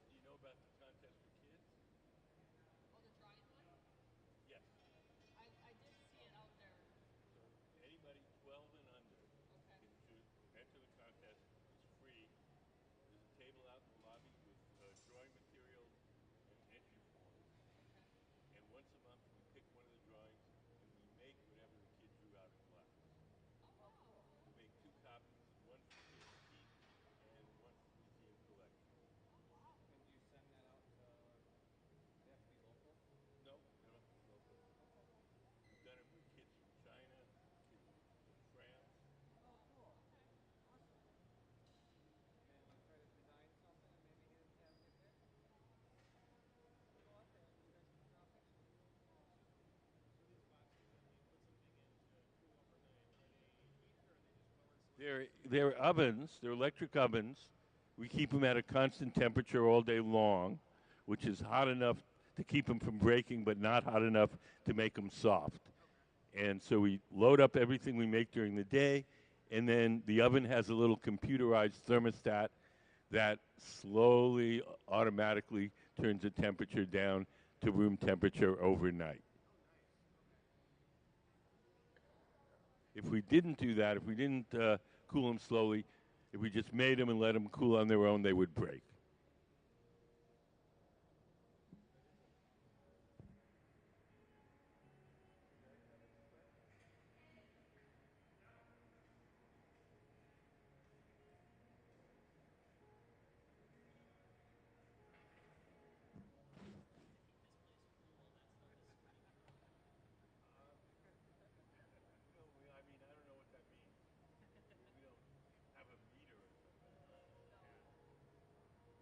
Do you know about the contest for kids? Yes. So anybody 12 and under can enter the contest. It's free. There's a table out in the lobby with drawing materials and entry forms. And once a month, we pick one of the drawings and we make whatever the kid drew out of class. We make two copies, one for kids to keep and one for museum collection. No, they don't have to be local. We've done it with kids from China, kids from France. They're ovens. They're electric ovens. We keep them at a constant temperature all day long, which is hot enough to keep them from breaking, but not hot enough to make them soft. And so we load up everything we make during the day, and then the oven has a little computerized thermostat that slowly, automatically turns the temperature down to room temperature overnight. If we didn't do that, if we didn't cool them slowly, if we just made them and let them cool on their own, they would break. I mean, I don't know what that means. We don't have a meter or something.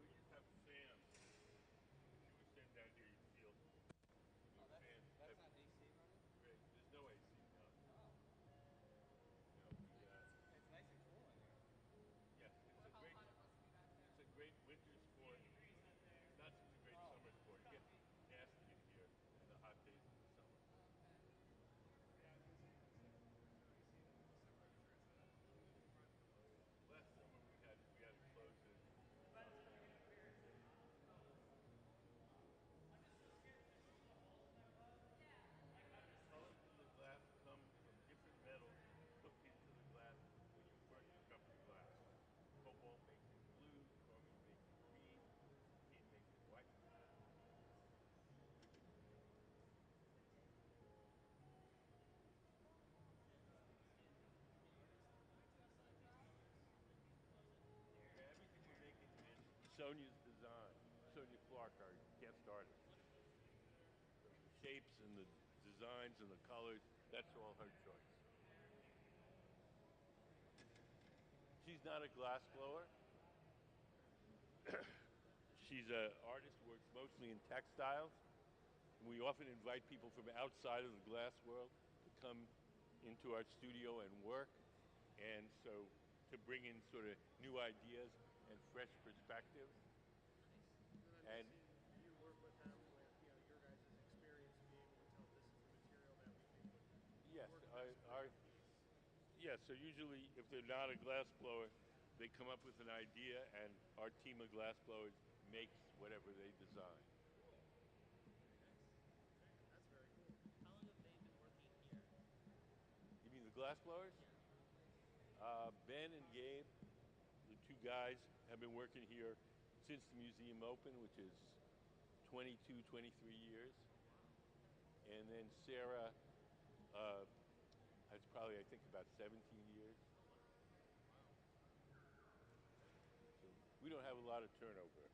Sonya's design. Sonya Clark, our guest artist. So the shapes and the designs and the colors, that's all her choice. She's not a glass blower. She's an artist who works mostly in textiles. And we often invite people from outside of the glass world to come into our studio and work. And so to bring in sort of new ideas and fresh perspectives. And And I'm guessing you work with them with your guys' experience to be able to tell this is the material that we think would yes, work best for our our piece. yeah. So usually, if they're not a glass blower, they come up with an idea, and our team of glass blowers makes whatever they design. That's very cool. How long have they been working here? You mean the glass blowers? Yeah. Ben and Gabe, the two guys, have been working here since the museum opened, which is 22, 23 years. And then Sarah has probably, I think, about 17 years. So we don't have a lot of turnover.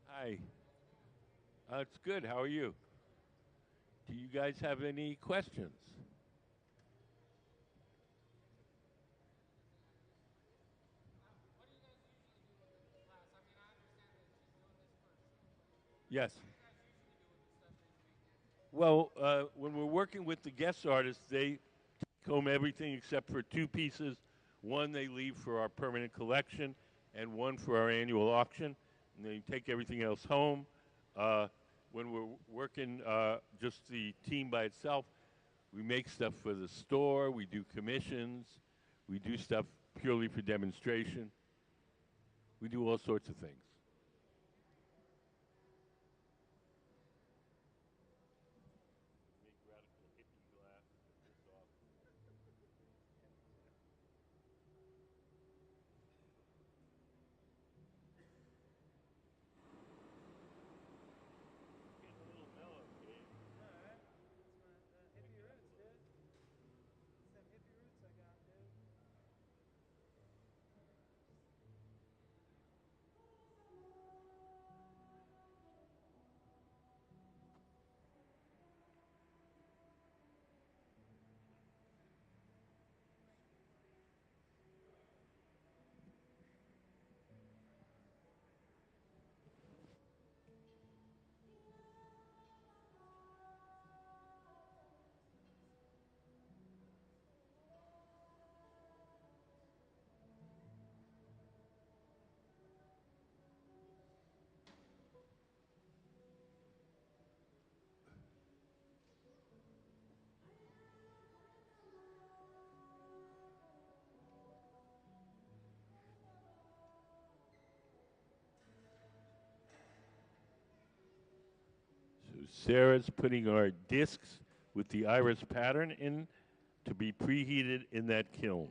Hi. It's good. How are you? Do you guys have any questions? What do you guys usually do with the class? I mean, I understand that she's doing this for a show, but Yes. what do you guys usually do with the stuff that you make here? Well, when we're working with the guest artists, they take home everything except for two pieces. One they leave for our permanent collection, and one for our annual auction. And they take everything else home. When we're working just the team by itself, we make stuff for the store. We do commissions. We do stuff purely for demonstration. We do all sorts of things. Make radical hippie glass to piss off. Getting a little mellow, Gabe. Alright. It's my hippie roots, dude. It's them hippie roots I got, dude. So Sarah's putting our discs with the iris pattern in to be preheated in that kiln.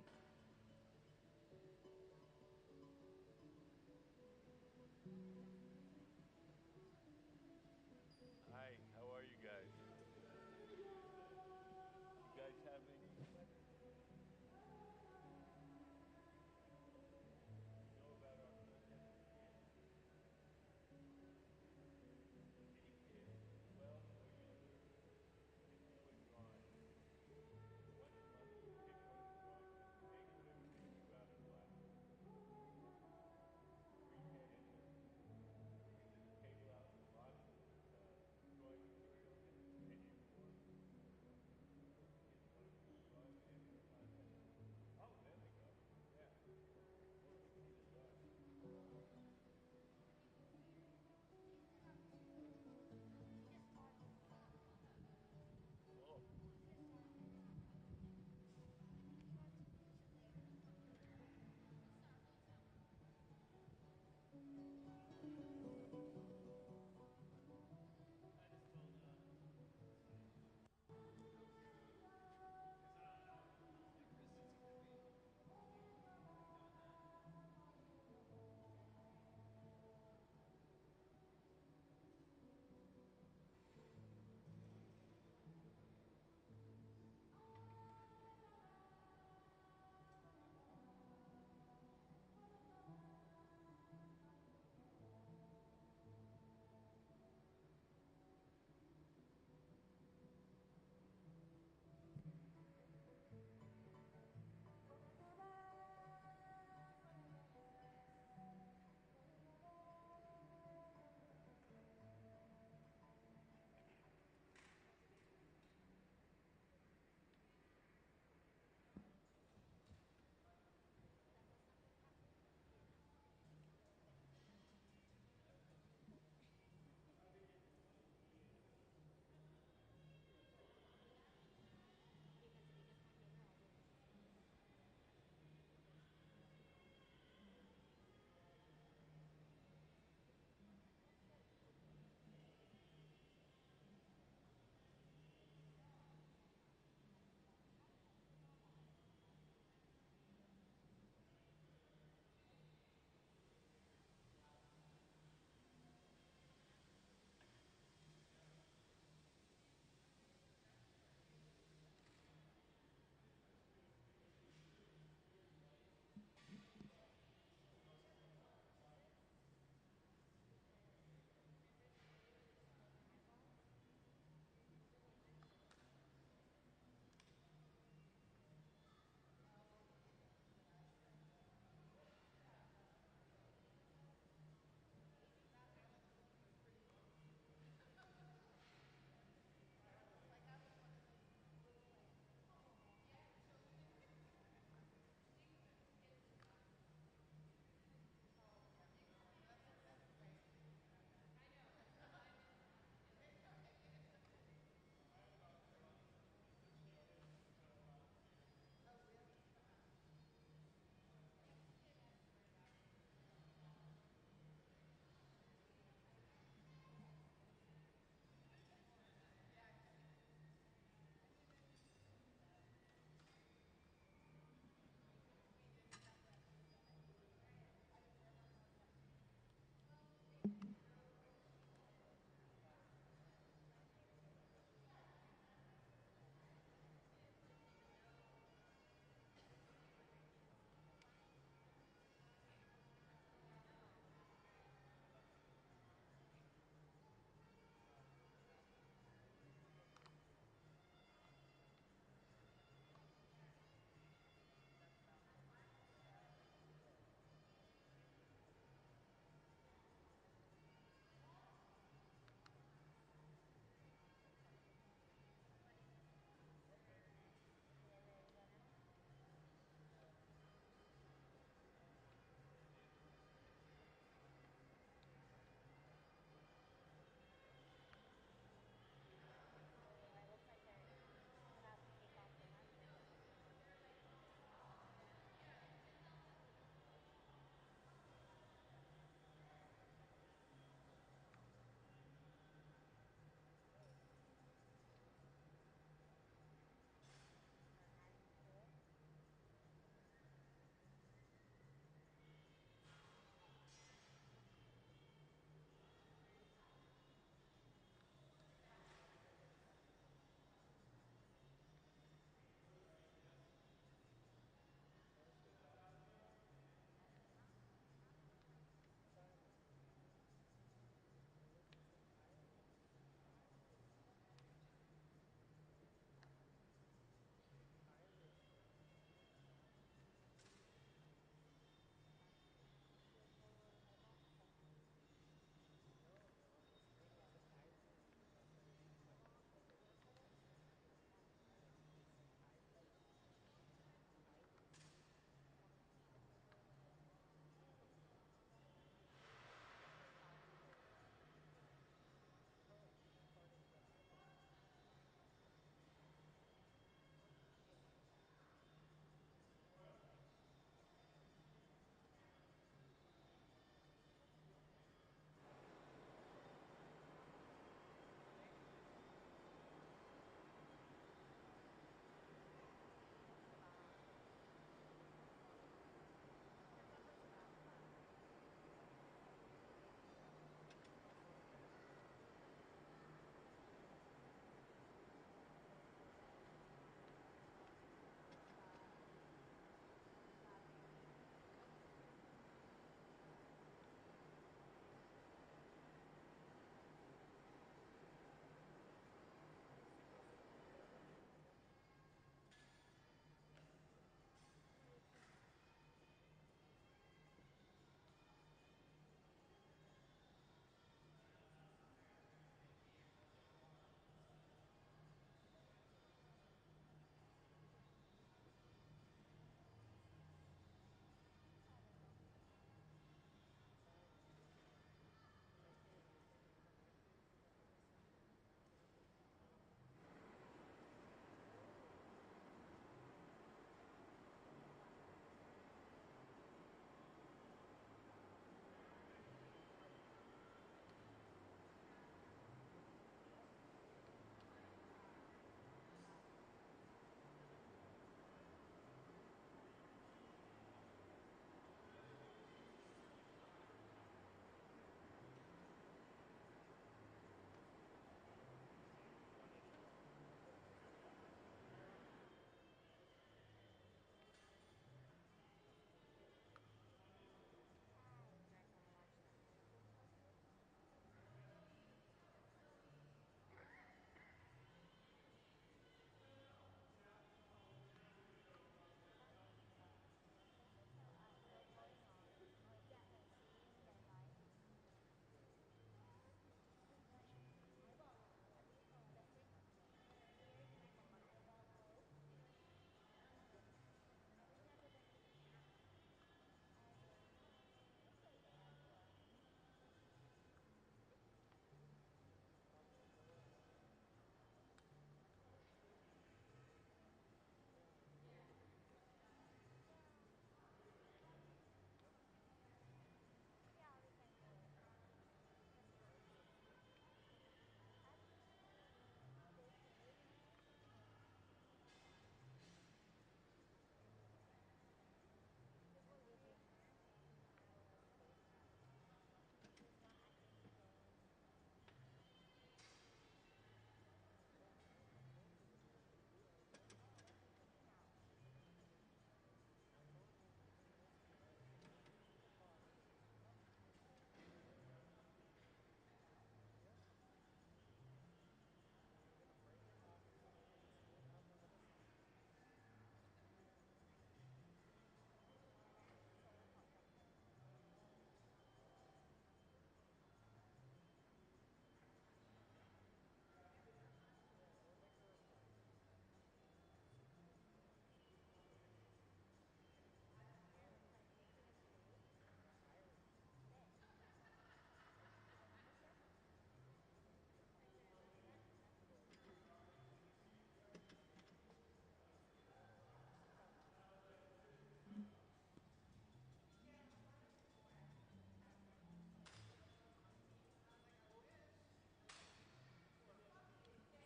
Hi, how are you guys? You guys have any questions? You know about our contest with kids? Any kid, 12 or younger, can do a drawing. One month to pick one of the drawings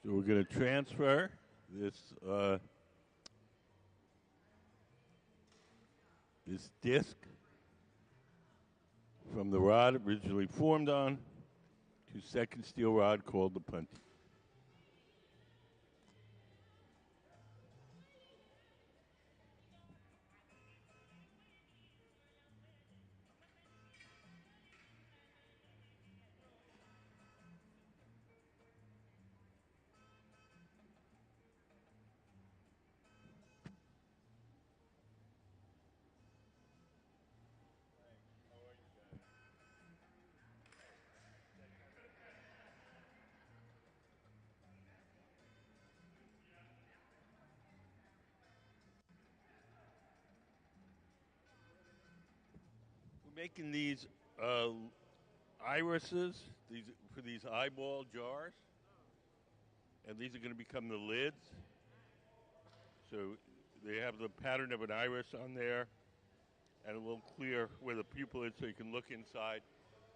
So we're going to transfer this this disc from the rod originally formed on to second steel rod called the punty. We're making these irises for these eyeball jars, and these are going to become the lids. So they have the pattern of an iris on there, and a little clear where the pupil is, so you can look inside.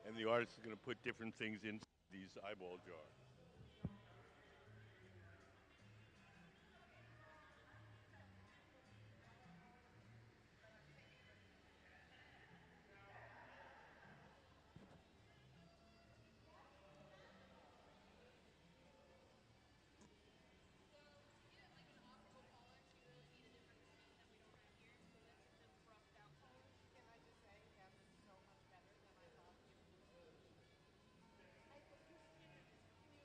And the artist is going to put different things in these eyeball jars. Can I just say, yes, it's so much better than I thought it would be. I, you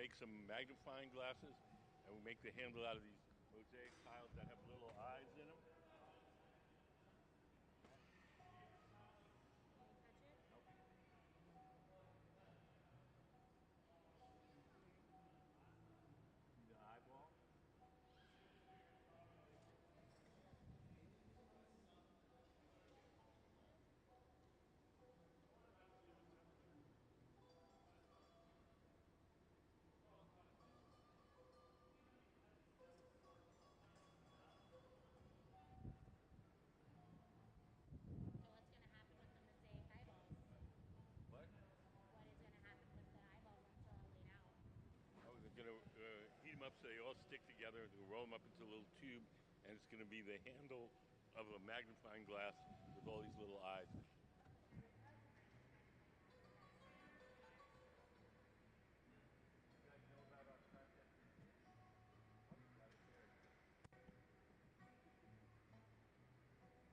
make some magnifying glasses, and we make the handle out of these mosaic tiles that have little eyes in them. Can you touch it? Nope. See the eyeball? So what's gonna happen with the mosaic eyeballs? What? What is gonna happen with the eyeballs once they're all laid out? Oh, they're going to heat them up so they all stick together. They'll roll them up into a little tube, and it's going to be the handle of a magnifying glass with all these little eyes. You guys know about our contest routine? Oh, got it there. With all the eyeballs? The handle there? Yeah. This thing here? That's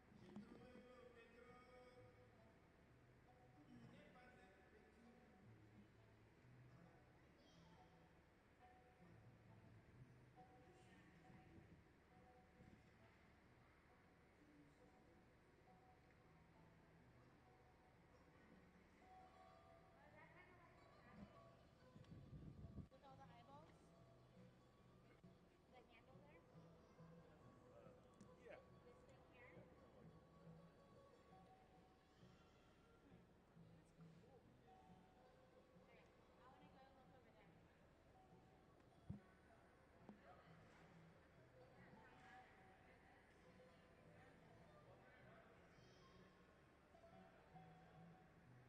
cool. Okay, I wanna go look over there. Yeah, when I met him, he had like FSA like sheer teeth on him. I guess it's like a big Pixar. This is Photoshop, I feel like. And then it's just like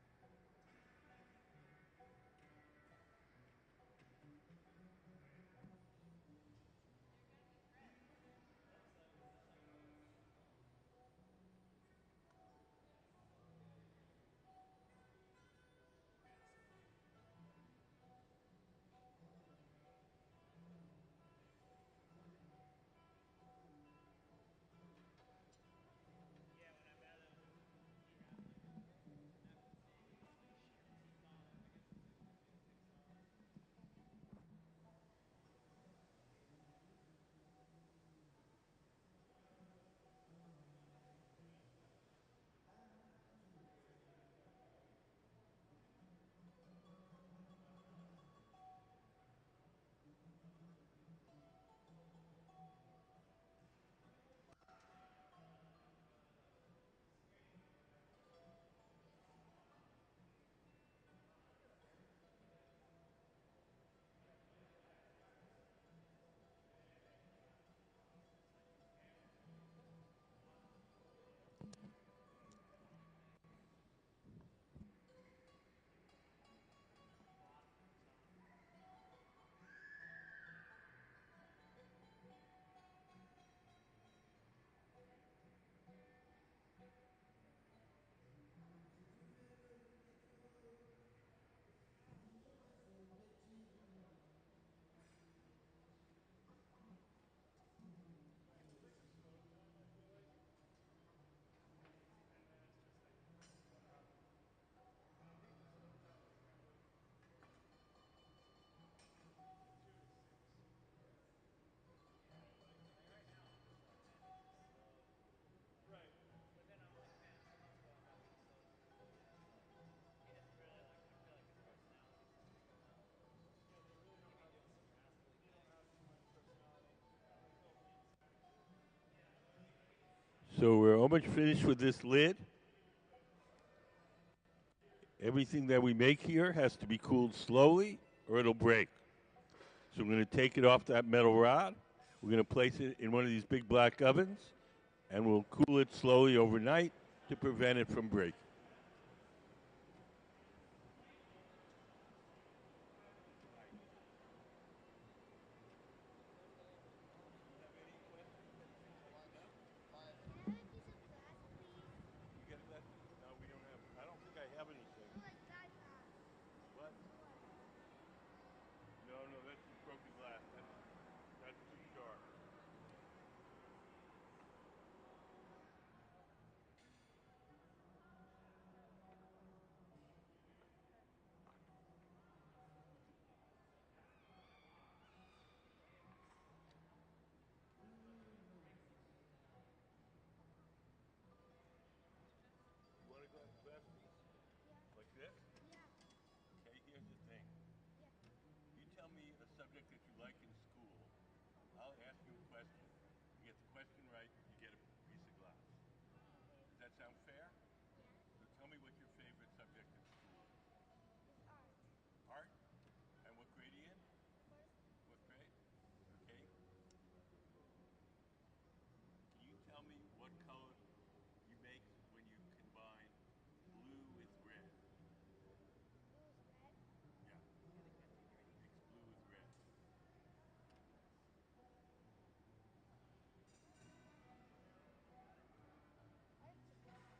probably. I think the Photoshop is probably the 2 to 6. Yeah, like right now I'm just like, man, this is slow. Right. But then I'm like, man, 2 months ago I thought he was so smooth, and it's like he has really like I feel like his personality is starting to come out. Yeah, they really don't Maybe have doing some rascally they don't things. have too much personality. They feel mean spirited. So we're almost finished with this lid. Everything that we make here has to be cooled slowly or it'll break. So we're going to take it off that metal rod. We're going to place it in one of these big black ovens, and we'll cool it slowly overnight to prevent it from breaking. Do you have any questions? Anything you want to know? Live. Can I have a piece of glass, please? You get a glass piece? No, we don't have. I don't think I have anything. No, like that glass. What? What? No, no, that's just broken glass. That's too sharp. sound fair? Yeah. So tell me what your favorite subject in school is. It's art. Art? And what grade are you in? First, What grade? Okay. Can you tell me what color you make when you combine blue with red? blue is red. Yeah. Mix blue with red. I forgot.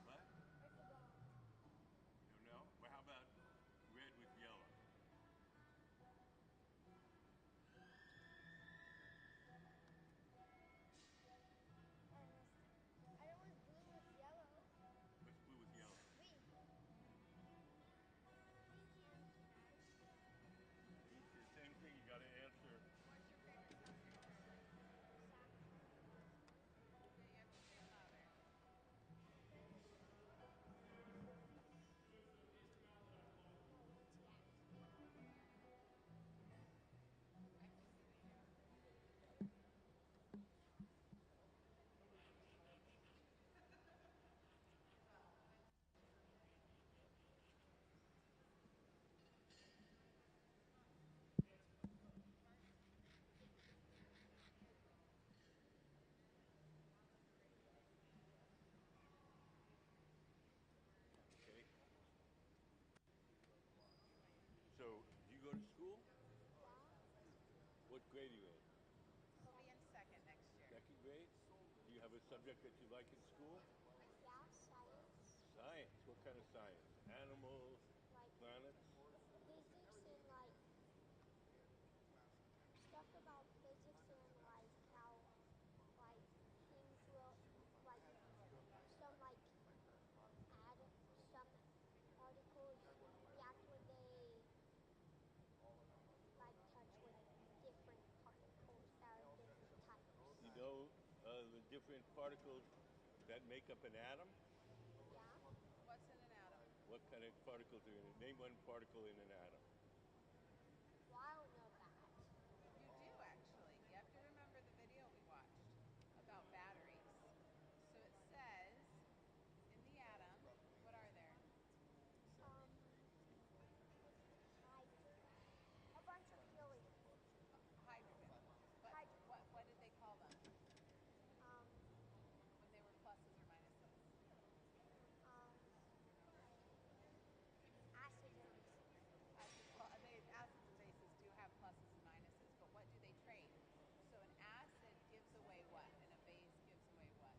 What? I forgot. You don't know? Well, how about red with yellow? I know it's blue with yellow. What's blue with yellow? Green. Thank you. It's the same thing. You got to answer. What's your favorite subject, Charlie? Okay, you have to say it louder. I'm just sitting here. Okay. So, do you go to school? What grade are you in? He'll be in second next year. Second grade? Do you have a subject that you like in school? Yeah, science. Science. What kind of science? Animals, Like planets? physics and like stuff about physics and like how like things will like some like add some particles react when they like touch with different particles that are different types. You know the different particles that make up an atom? Yeah. What's in an atom? What kind of particles are in it? Name one particle in an atom. Well, I don't know that. You do actually. You have to remember the video we watched about batteries. So it says in the atom, what are there? Um, a bunch of helium. Hydrogen. But Hydrogen. what did they call them Um, when they were pluses or minuses? um, acid and base. Well, acids and bases do have pluses and minuses, but what do they trade? So an acid gives away what, and a base gives away what?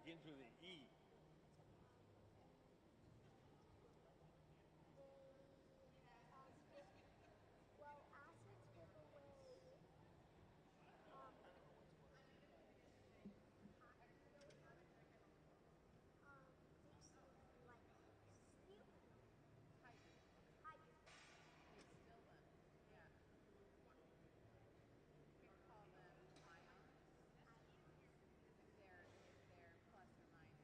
Begins with an E. Give, well, acids give away, these, like, steel, Hydrogen. hydrogen. They distill them. Yeah. We call them ions if they're plus or minus.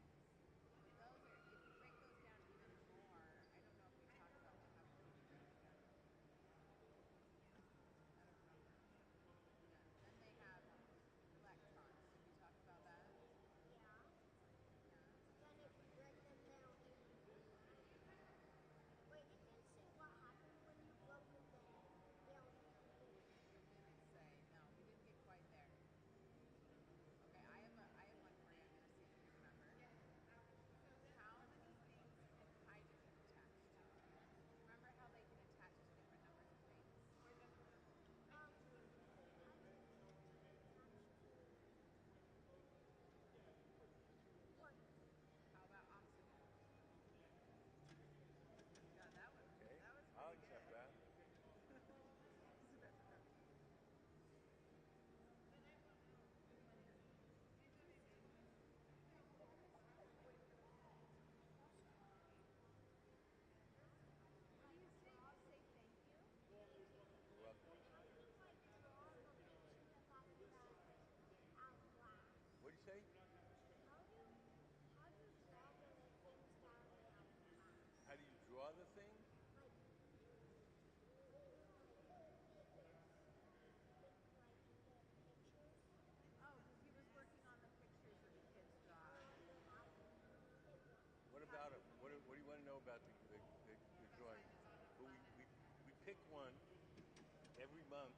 month,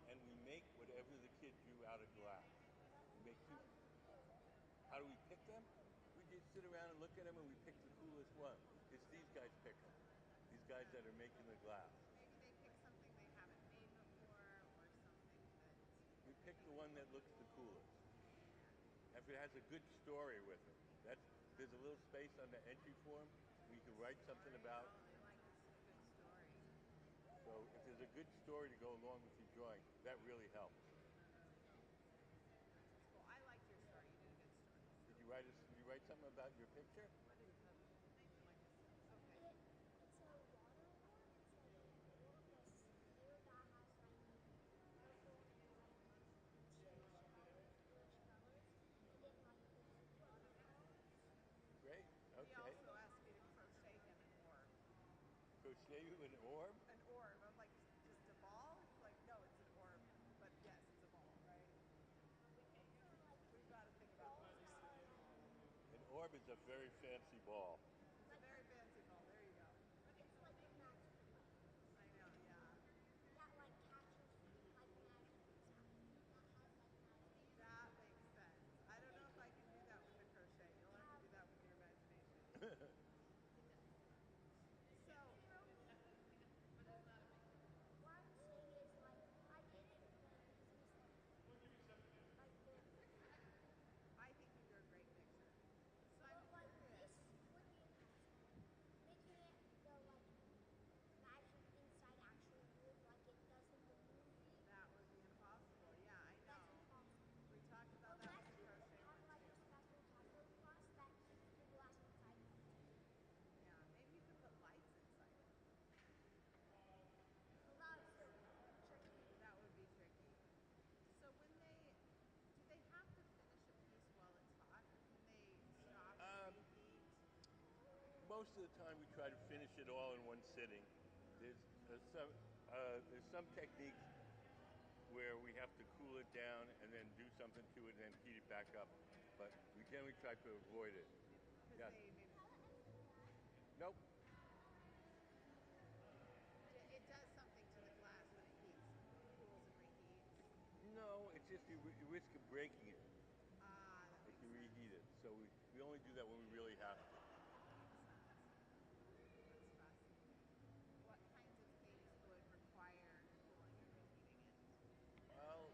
and we make whatever the kid drew out of glass. We make two. How do we pick them? We just sit around and look at them, and we pick the coolest one. It's these guys pick them. These guys that are making the glass. Maybe they pick something they haven't made before, or something that. We pick the one that looks the coolest. If it has a good story with it, there's a little space on the entry form where you can write something about. Oh, they like this good story. So if there's a good story to go along with your drawing, that really helps. Well, I liked your story. You did a good story. Did you write something about your picture? What is the name like this? Okay. It's a water orb. It's like an orb, a sphere that has like purple and like tealish colors, and then like there's water colors. Great. He Okay. also asked me to crochet him an orb. Crochet you an orb? An orb. I'm like, just a ball? He's like, no, it's an orb. But yes, it's a ball, right? We've got to think about this. An orb is a very fancy ball. It's a very fancy ball. There you go. It's like a magic ball I know, yeah. that like catches like magic inside. That has like magic. That makes sense. I don't know if I can do that with the crochet. You'll have to do that with your imagination. So, What I'm saying is like I did it when he said like this. I think you do a great picture. So I'm But like curious. this would be impossible. Making it the like magic inside actually would like it does in the movie. That would be impossible. Yeah, I know. That's impossible. We talked about that Unless with the you crochet have one like a too. special type of glass that keeps the glass inside the movie. Yeah, maybe you could put lights inside it. Well, that was so tricky. That would be tricky. So when do they have to finish a piece while it's hot, or can they stop and reheat? Most of the time, we try to finish it all in one sitting. There's some techniques where we have to cool it down and then do something to it and then heat it back up. But we generally try to avoid it. Because Yes. they maybe Nope. it does something to the glass when it heats, cools and reheats. No, it's just you risk of breaking it Ah, that if makes you sense. reheat it. So we only do that when we really have to. That's fascinating. What kinds of things would require cooling and reheating it? Well,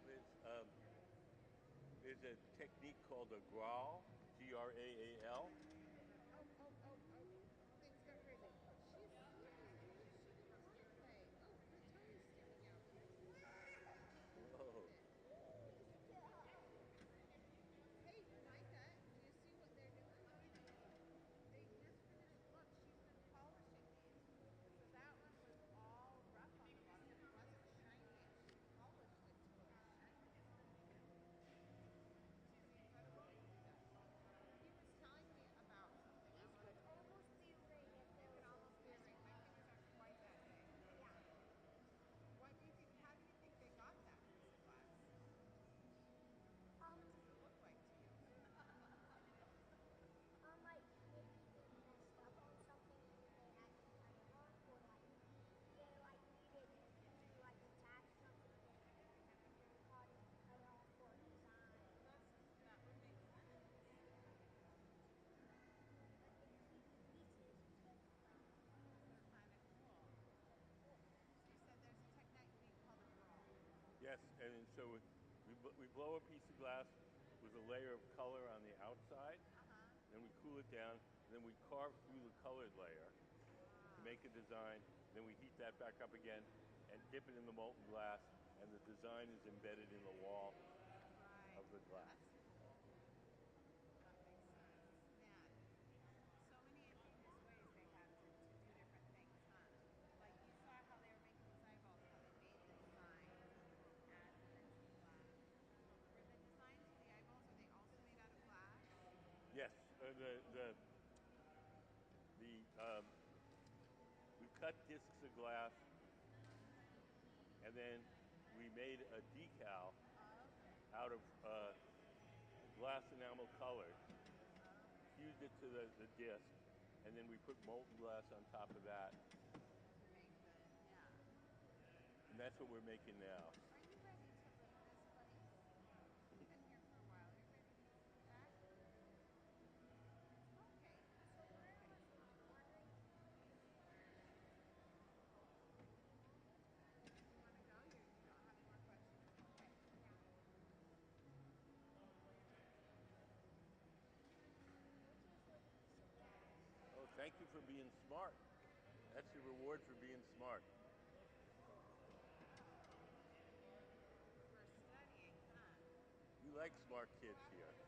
there's a technique called a graal, Graal. Oh, things got crazy. She's sleeping. She didn't want to play. Oh, her toe is sticking out. Whoa. Hey, Micah, do you see what they're doing? They just finished, look, she's been polishing these. So that one was all rough on the bottom. It wasn't shiny, and she polished it till it was shiny. She's incredible they can do that. He was telling me about something I This wanted could to do. almost be a ring if It there could was almost be a ring. My fingers aren't quite that big. yeah. What do you think? How do you think they got that piece of glass? What does it look like to you? Like maybe they messed up on something and then they had to cut it off, or like they like needed to like attach something and then cut it off for design. That would make sense. But the pieces could They're kind of cool. So you said there's a technique called a brawl. Yes, and so we blow a piece of glass with a layer of color on the outside, then we cool it down, and then we carve through the colored layer to make a design, then we heat that back up again and dip it in the molten glass, and the design is embedded in the wall Right. of the glass. That's cool. That makes sense. Man, so many ingenious ways they had to do different things, huh? Like you saw how they were making these eyeballs, how they made the design, added it into the glass. Were the designs of the eyeballs, are they also made out of glass? Yes, we cut discs of glass, and then we made a decal out of glass enamel color, fused it to the disc, and then we put molten glass on top of that. To make them, yeah. And that's what we're making now. Are you ready to leave this place? You've been here for a while. Are you ready to come back? Okay. So where are you ordering food? You want to go? You don't have any more questions? Okay. Which is like so fast. Oh, thank you for being smart. That's your reward for being smart. For studying, huh? You like smart Go kids here. after,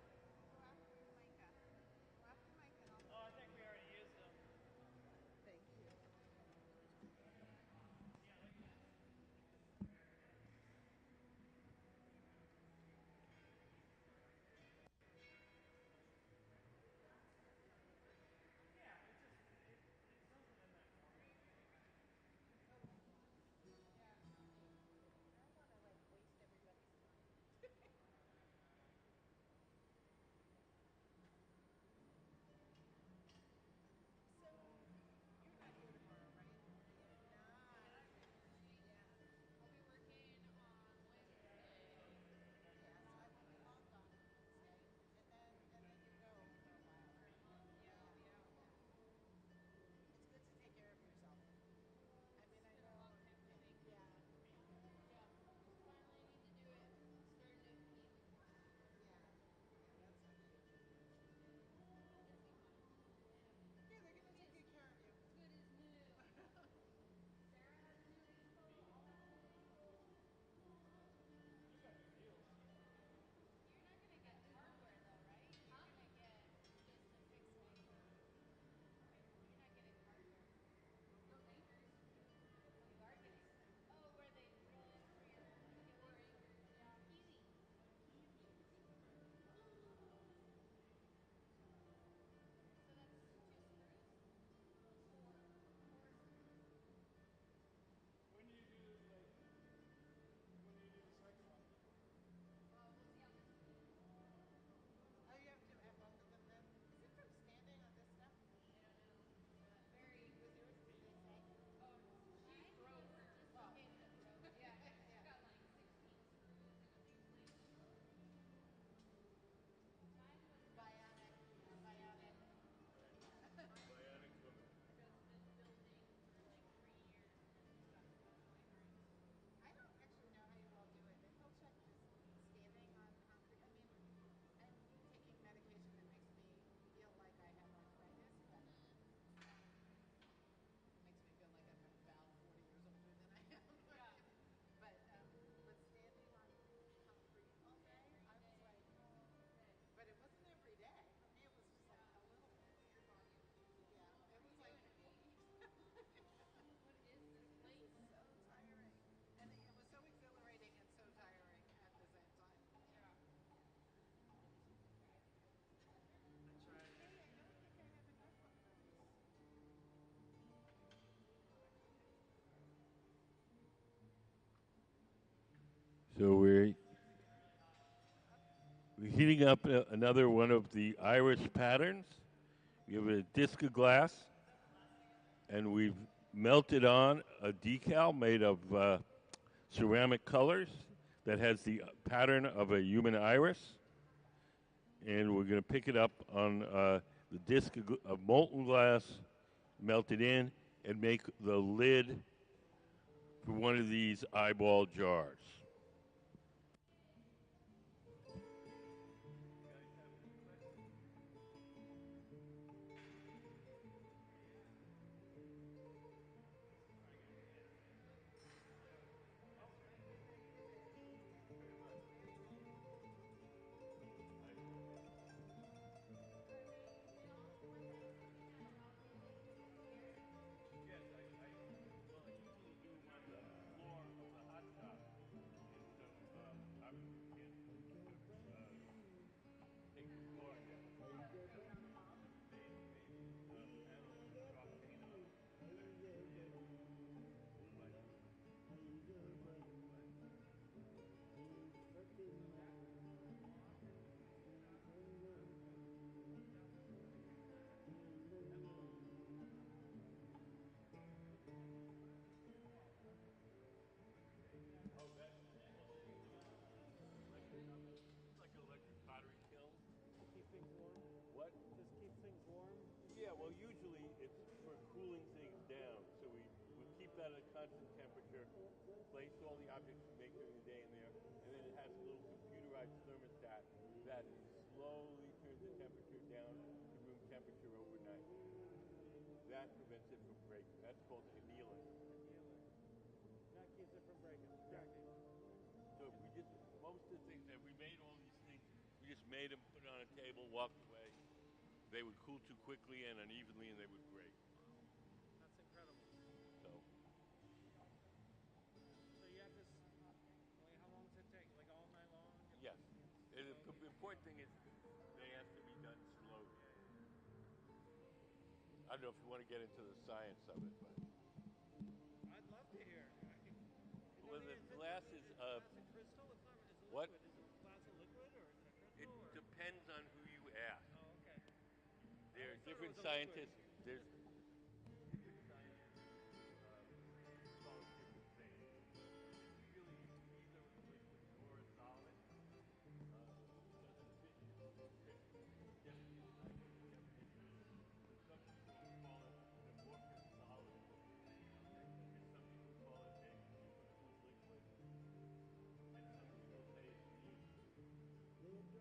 go after Micah. Go after Micah and I'll Oh, I see. think we already used them. Thank you. Yeah, it just it fills it in that format. Yeah. I don't want to like waste everybody's time. So you're not here tomorrow, right? You're not. Yeah. I'll be working on Wednesday. Yeah, so I will be logged on Wednesday. And then you go for a while. For a month, yeah, I'll be out. Yeah. It's good to take care of yourself. I mean, I It's been a know. long time coming. Yeah. Yeah, just finally need to do it. Starting to feel it. Yeah. Yeah, that's okay. It'll be fine. Yeah, they're gonna take good care of you. As good as new. Sarah has a new expo all that today. You got good deals. You're not gonna get hardware though, right? You're gonna get just to fix things. You're not getting hardware. Those anchors? Oh, you are getting. Oh, where they drill in for your four anchors, yeah. Keys. Keys. So that's two screws? Four. Four screws? When do you do the second one? Well, we'll see how this fits. Oh, you have to have both of them then? Is it from standing on this stuff? I don't know. Very. Was yours? Did they say? Oh, she Mine broke. were. Just Oh. in case it broke. Yeah, she's Yeah. got like 16 screws and a few plates. Mine was Bionic. Bionic. Yeah. Bionic woman. just been building for like 3 years and then just got to the point where it's I don't actually know how you all do it. At Pilchuck, just standing on concrete. I mean, I'm taking medication that makes me feel like I have arthritis, but makes me feel like I'm about 40 years older than I am. yeah, But standing on concrete all day, every I was day, like, all day. but it wasn't every day. For me, it was just like Yeah, a little bit. your body will be just like, Yeah, what it are was you like, doing to me? What is this this place? is so tiring. And it was so exhilarating and so tiring at the same time. Yeah. I tried Hey, I don't think I have enough of those. So we're heating up another one of the iris patterns. We have a disc of glass, and we've melted on a decal made of ceramic colors that has the pattern of a human iris. And we're going to pick it up on the disc of molten glass, melt it in, and make the lid for one of these eyeball jars. Yes, well, I usually do them on the floor of the hot shop. Yeah, well, usually it's for cooling things down. So we keep that at a constant temperature, place all the objects we make during the day in there, and then it has a little computerized thermostat that slowly turns the temperature down to room temperature overnight. That prevents it from breaking. That's called annealing. That keeps it from breaking. Exactly. So we just, most of the things that we made all these things, we just made them, put it on a table, walked away. They would cool too quickly and unevenly, and they would break. That's incredible. So So you have this. Like, how long does it take? Like all night long? yes, and Slowly? the important thing is they have to be done slowly. I don't know if you want to get into the science of it, but I'd love to hear. well, the glass is glass a crystal? It's not. It's a what? liquid. Is it glass a liquid or is it a It crystal? Or? depends on who you ask. Oh, okay. I There are always thought it different was a liquid. scientists. There's different scientists call it different things. It's really either a liquid or a solid. Doesn't fit definition. Some people call it an amorphous solid, and some people call it a superfood liquid, and some people say it's neutral. That's the only kind of liquid that sometimes flows in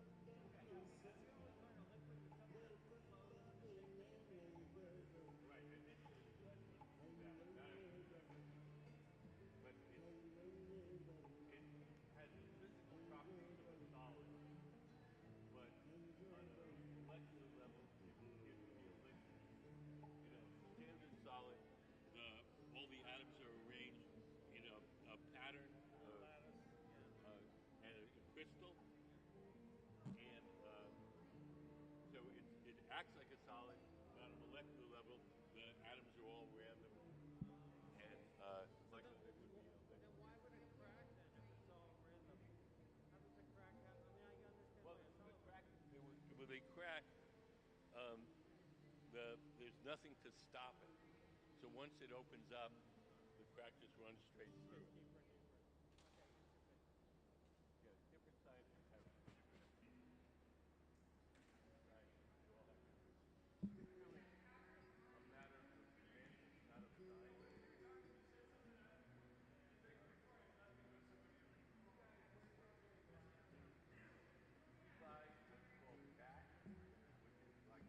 the shape that you make. Right, and this that's what we do that. Not every liquid, but it has the physical properties of a solid, but on a molecular level, it appears to be a liquid. In a standard solid, all the atoms are arranged in a pattern Lattice. Yeah. and a crystal, and so it acts like a solid, but on a molecular level, the atoms are all random, and like they would be in a liquid. Then why would it crack then if it's all random? How does it crack? I mean, I understand Well, why a solid. when they crack, there's nothing to stop it. So once it opens up, the crack just runs straight through. It's deeper and deeper. Okay, interesting. Yeah, different scientists have different opinions. Scientists, they all have different. It's really a matter of semantics, not of science. We buy what's called batch, which is like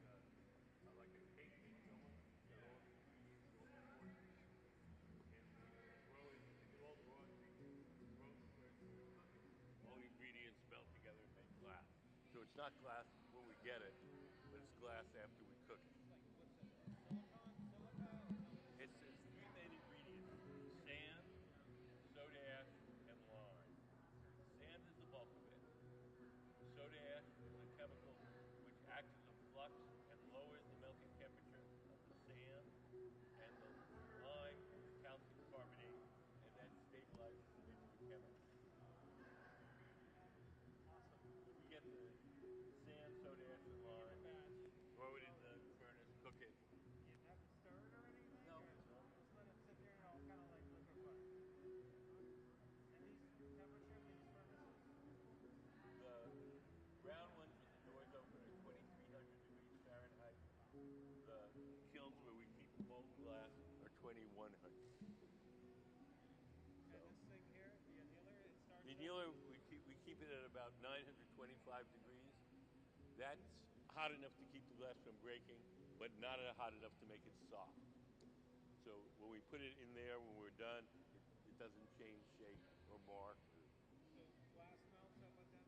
a cake mix almost. It's got all the ingredients, all the portions, and we throw it. It's all raw ingredients. We throw it first, and we cook it. All the ingredients melt together and make glass. So it's not glass when we get it, but it's glass after we cook it. Like, what's it? Silicon, silica, or no? It's three main ingredients: sand, soda ash, and lime. Sand is the bulk of it. The soda ash is a chemical which acts as a flux and lowers the melting temperature of the sand, and the lime is calcium carbonate, and that stabilizes it into a chemical. Awesome. So we get the sand, soda ash, and In the lime, batch. throw it in the furnace, cook it. You have to stir it or anything? No, Or no. just let it sit there and all kind of like liquefy? And these temperature of these furnaces? The brown ones with the doors open are 2,300 degrees Fahrenheit. The kilns where we keep molten glass are 2,100. So And this thing here, the annealer, it starts the up. annealer, we keep it at about 925 degrees. That's hot enough to keep the glass from breaking, but not hot enough to make it soft. So when we put it in there, when we're done, it doesn't change shape or mark. So glass melts at what temperature?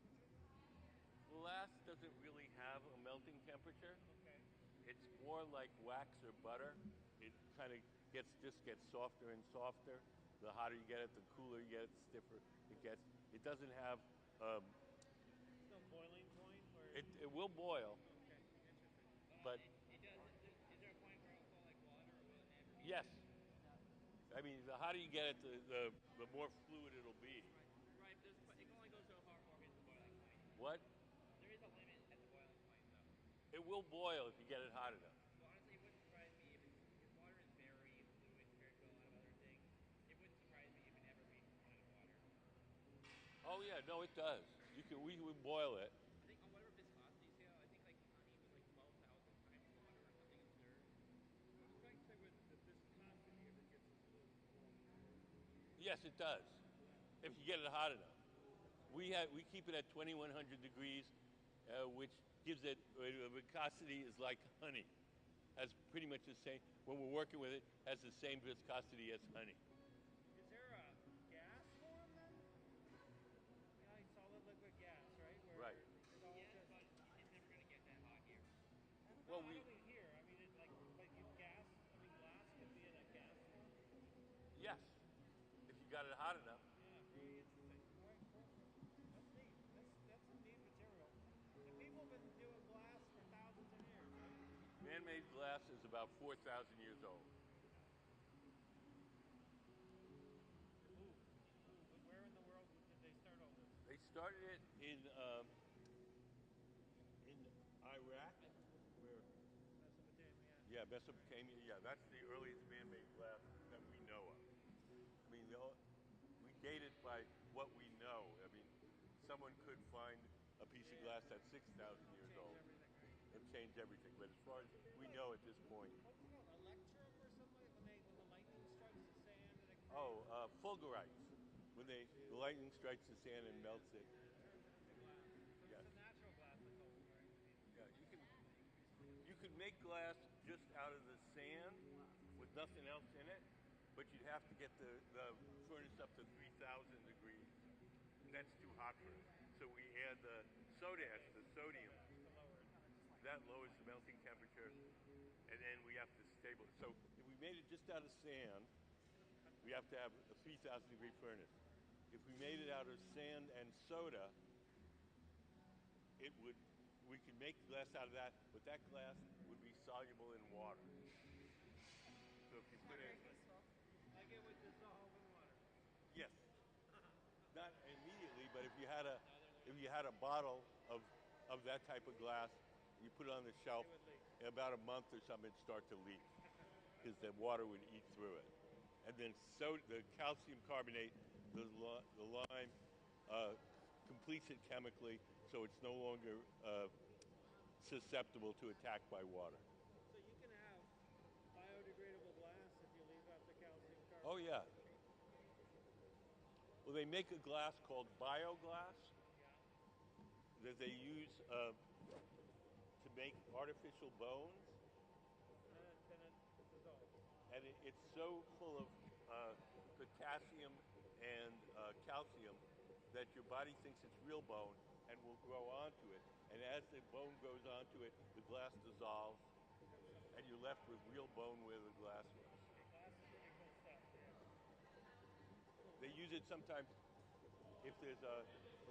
Glass doesn't really have a melting temperature. Okay. It's more like wax or butter. It kind of just gets softer and softer. The hotter you get it, the cooler you get it, the stiffer it gets. It doesn't have. There's no boiling point where. It will boil, Okay, interesting. but It does. Is there a point where it will go like water, or will it never be? yes. I mean, the hotter you get it, the more fluid it'll be. Right, but it only goes so far before it hits the boiling point. What? There is a limit at the boiling point, though. It will boil if you get it hot enough. Well, honestly, it wouldn't surprise me if it's because water is very fluid compared to a lot of other things. It wouldn't surprise me if it ever reached the point of water. Oh yeah, no, it does. We would boil it. I think on whatever viscosity scale, I think like honey was like 12,000 times water or something absurd. Yes, it does. If you get it hot enough. We keep it at 2100 degrees, which gives it viscosity is like honey. Has pretty much the same. When we're working with it, has the same viscosity as honey. Is there a gas form then? You know, like solid liquid gas, right? Where Right. It's all Yeah, just. but it's never gonna get that hot here. Well, No, I don't mean here. I mean, it, like you gas. I mean, glass could be in a gas form. yes, if you got it hot enough. Yeah, very interesting. All right, cool. That's neat. That's some neat material. And people have been doing glass for thousands of years, right? Man-made glass is about 4,000 years old. Where in the world did they start all this? They started it in Iraq, where Mesopotamia. yeah, Mesopotamia. Yeah, that's the earliest man-made glass that we know of. I mean, we date it by what we know. I mean, someone could find a piece of glass that's 6,000 years Change old everything, right? and change everything. But as far as we know at this point, What's it called? Electrum or something? When the lightning strikes the sand and it creates. fulgurites, when the lightning strikes the sand and melts it. It turns it into glass. So Yes. it's a natural glass that's old, right? I mean, Yeah, you can make glass just out of the sand with nothing else in it, but you'd have to get the furnace up to 3,000 degrees, and that's too hot for us. So we add the soda ash, the sodium, to lower it. that lowers the melting temperature, and then we have to stabilize. So if we made it just out of sand, we have to have a 3,000 degree furnace. If we made it out of sand and soda, we could make glass out of that, but that glass would be soluble in water. So if you put it, Like it would dissolve in water. yes, not immediately, but if you had a bottle of that type of glass, you put it on the shelf, It would leak. in about a month or something, it'd start to leak because the water would eat through it. And then the calcium carbonate, the lime, completes it chemically, so it's no longer susceptible to attack by water. So you can have biodegradable glass if you leave out the calcium carbonate. Oh yeah. Well, they make a glass called bioglass Yeah. that they use to make artificial bones, Then it dissolves. and it's so full of potassium and calcium that your body thinks it's real bone and will grow onto it. And as the bone grows onto it, the glass dissolves, and you're left with real bone where the glass was. Glass is pretty cool stuff. They use it sometimes if there's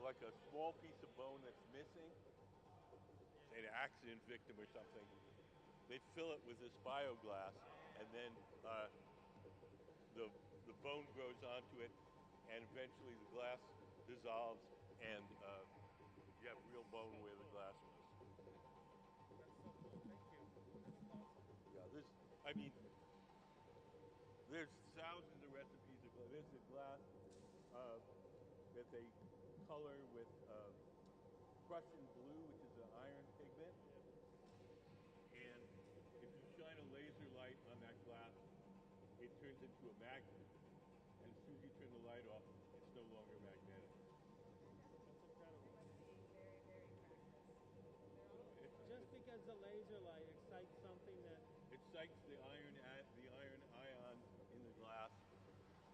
like a small piece of bone that's missing, say an accident victim or something. They fill it with this bioglass, and then the bone grows onto it, and eventually the glass dissolves, and you have real bone where the glass was. That's so cool. Thank you. That's awesome. Yeah, I mean, there's thousands of recipes of glass. There's a glass that they color with Prussian blue, which is an iron pigment. And if you shine a laser light on that glass, it turns into a magnet. And as soon as you turn the light off, it's no longer magnetic. That's incredible. So Just because the laser light excites something that. it excites the iron ions in the glass,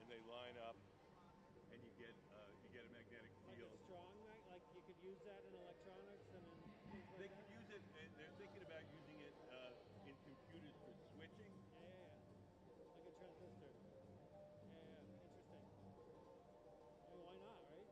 and they line up, and you get a magnetic Like field. a strong night, like you could use that in electronics and in things like They that. could use it, and they're thinking about using it in computers for switching. Yeah. Like a transistor. Yeah. Interesting. I mean, why not, right?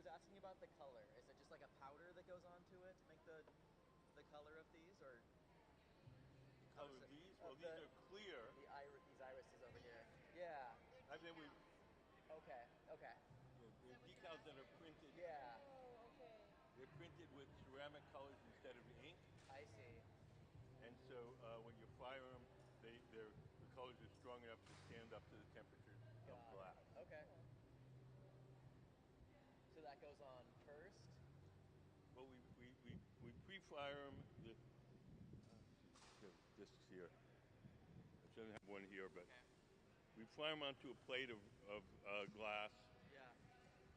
was asking about the color. Is it just like a powder that goes onto it to make the color of these, or Color of these? Well, of these are clear. these irises over here? Yeah. And then we Okay. Okay. the decals that are printed. Yeah. Oh, okay. They're printed with ceramic colors instead of ink, I see. and so when you fire them, the colors are strong enough to stand up to the temperature of Got glass. it. Okay. So that goes on first. Well, we pre-fire them. Discs here. I shouldn't have one here, but we fire them onto a plate of glass, Yeah.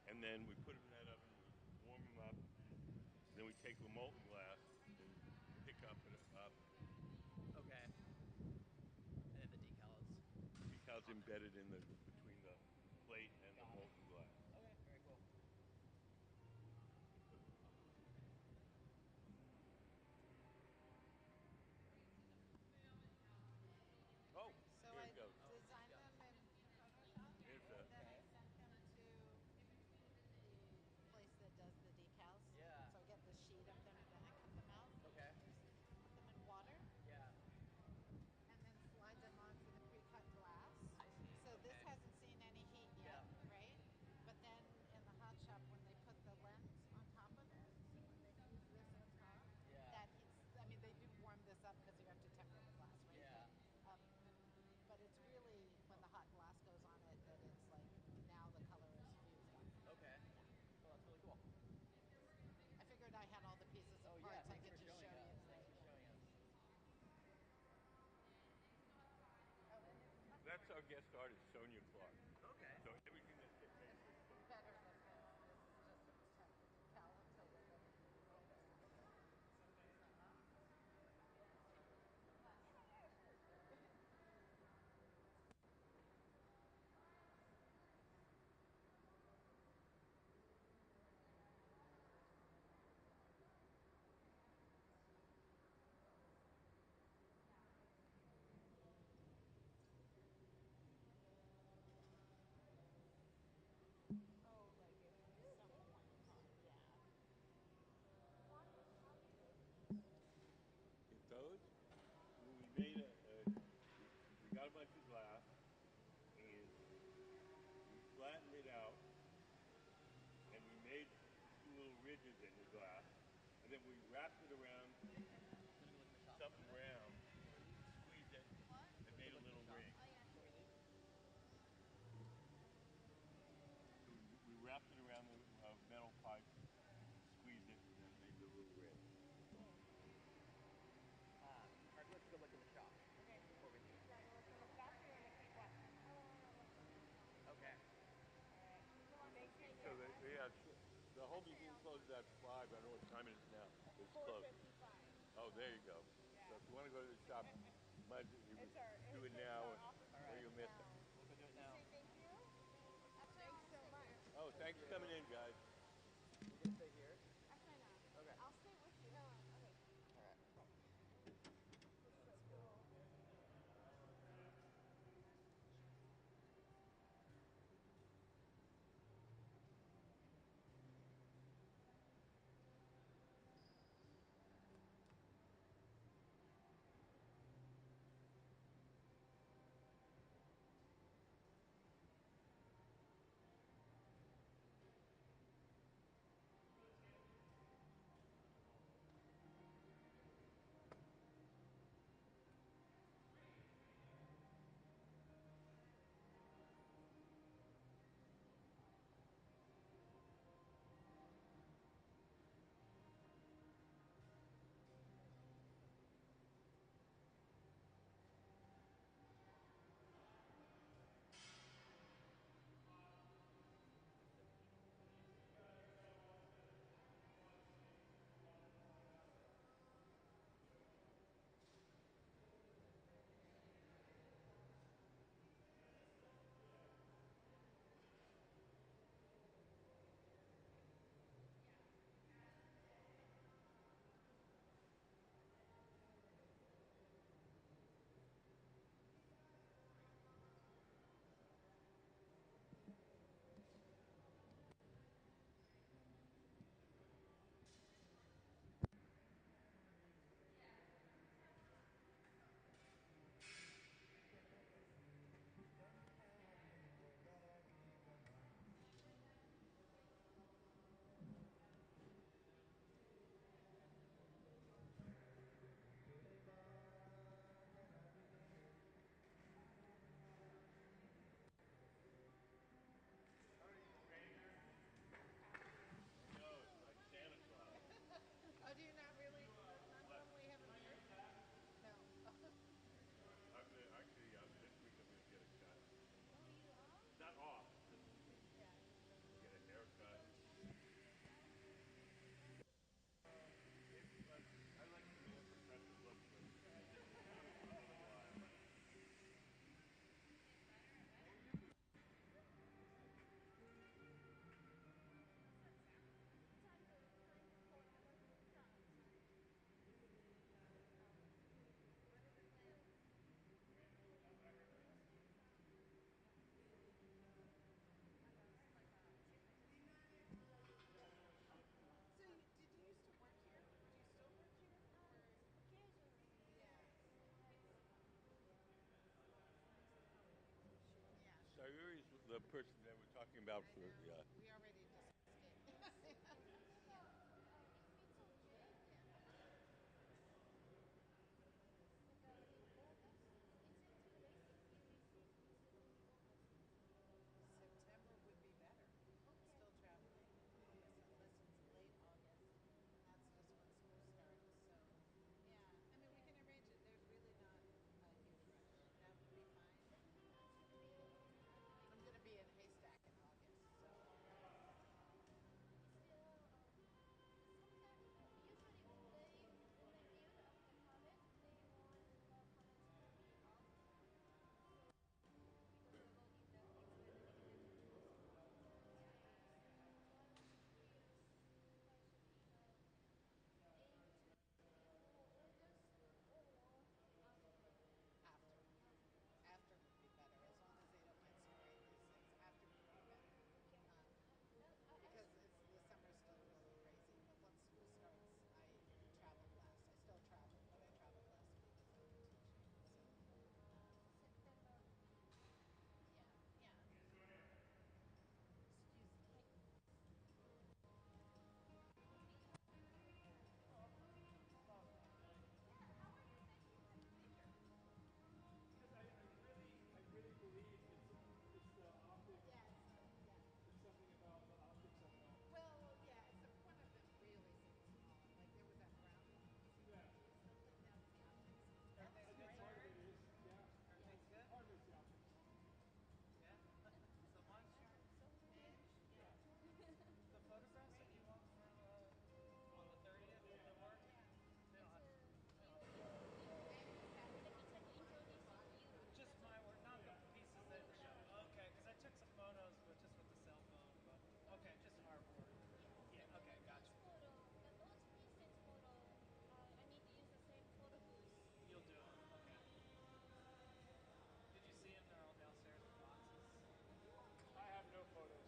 and then we put them in that oven. We warm them up. Then we take the molten glass and pick up. Okay. And then the decals. Decals embedded in between the plate and the molten glass. Okay. Very cool. Oh, So here I it goes. designed them in Photoshop, Here's and then I sent them to the place that does the decals. Yeah. So I get the sheet of them, and then I cut them out. Okay. Put them in water, Yeah. and then slide them onto the pre-cut glass. I see. So this Okay. hasn't seen any heat yet, right? But then in the hot shop, when they put the lens on top of it, so when they fuse this on top, Yeah. that heats. I mean, they do warm this up because you have to temper the glass, right? Yeah. But it's really when the hot glass goes on it that it's like now the color is fused up. Okay. Well, that's really cool. I figured I had all the pieces of Oh yeah. parts I Thanks could for just show showing you. us. Thanks for showing us. That's our guest artist, Sonya Clark. Okay. So everything that gets made This is better than this. This is just a decal until we're ready. Oh, like at some point in time, yeah. It goes. When we made we got a bunch of glass, and we flattened it out, and we made two little ridges in the glass, and then we wrapped it around something round, squeezed it, and made a little ring. So we wrapped it around the metal pipe, squeezed it, and then made the little ring. Alright, let's go look in the shop. Okay. Before we leave. Okay. So the whole museum closes at 5. I don't know what time it is now. It's closed. Oh, there you go. So if you want to go to the shop, might you do it now, or you'll miss it. We'll go do it now. Thanks so much. Oh, thanks for coming in, guys. You gonna stay here? Actually, no. Okay. I'll stay with you. Okay. Alright. This is so cool. the person that we're talking about I for, know. yeah. We already discussed it. September would be better. I'm still traveling unless it's late August, and that's just when school starts. So, yeah, I mean, we can arrange it. There's really not a huge rush. That would be fine. I'm going to be in Haystack in August, so. After. After would be better, as long as they don't mind storing these things. After would be better. Because the summer's still really crazy. But once school starts, I travel less. I still travel, but I travel less because I'm teaching. So, yeah, yeah. Excuse me. Because I really believe it's the optics. Yeah, yeah. There's something about the optics of that. Well, yeah, one of them really seems small. Like there was that brown one. Yeah. Something that's the optics. I That's think great. part of it is, yeah. Everything's good? Part of it's the optics. Yeah. So much. Yeah. The photographs that you want for on the 30th of the work. They don't have just my work, not the pieces that show. Okay, because I took some photos, but just with the cell phone. But okay, just our work. Yeah. Okay, gotcha. You'll do it. Okay. Did you see them? They're all downstairs in boxes. I have no photos.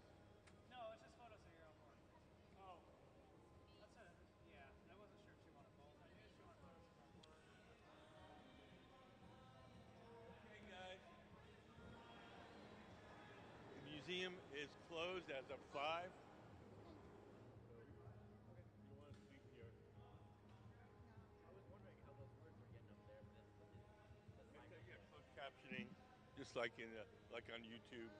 No, it's just photos of your own work. Oh. That's a yeah. I wasn't sure if she wanted both. I knew she wanted photos of her work. Okay, guys. The museum is closed as of 5. So, you want to speak here? I was wondering how those words were getting up there, but it's the Yeah, microphone. closed captioning, just like like on YouTube.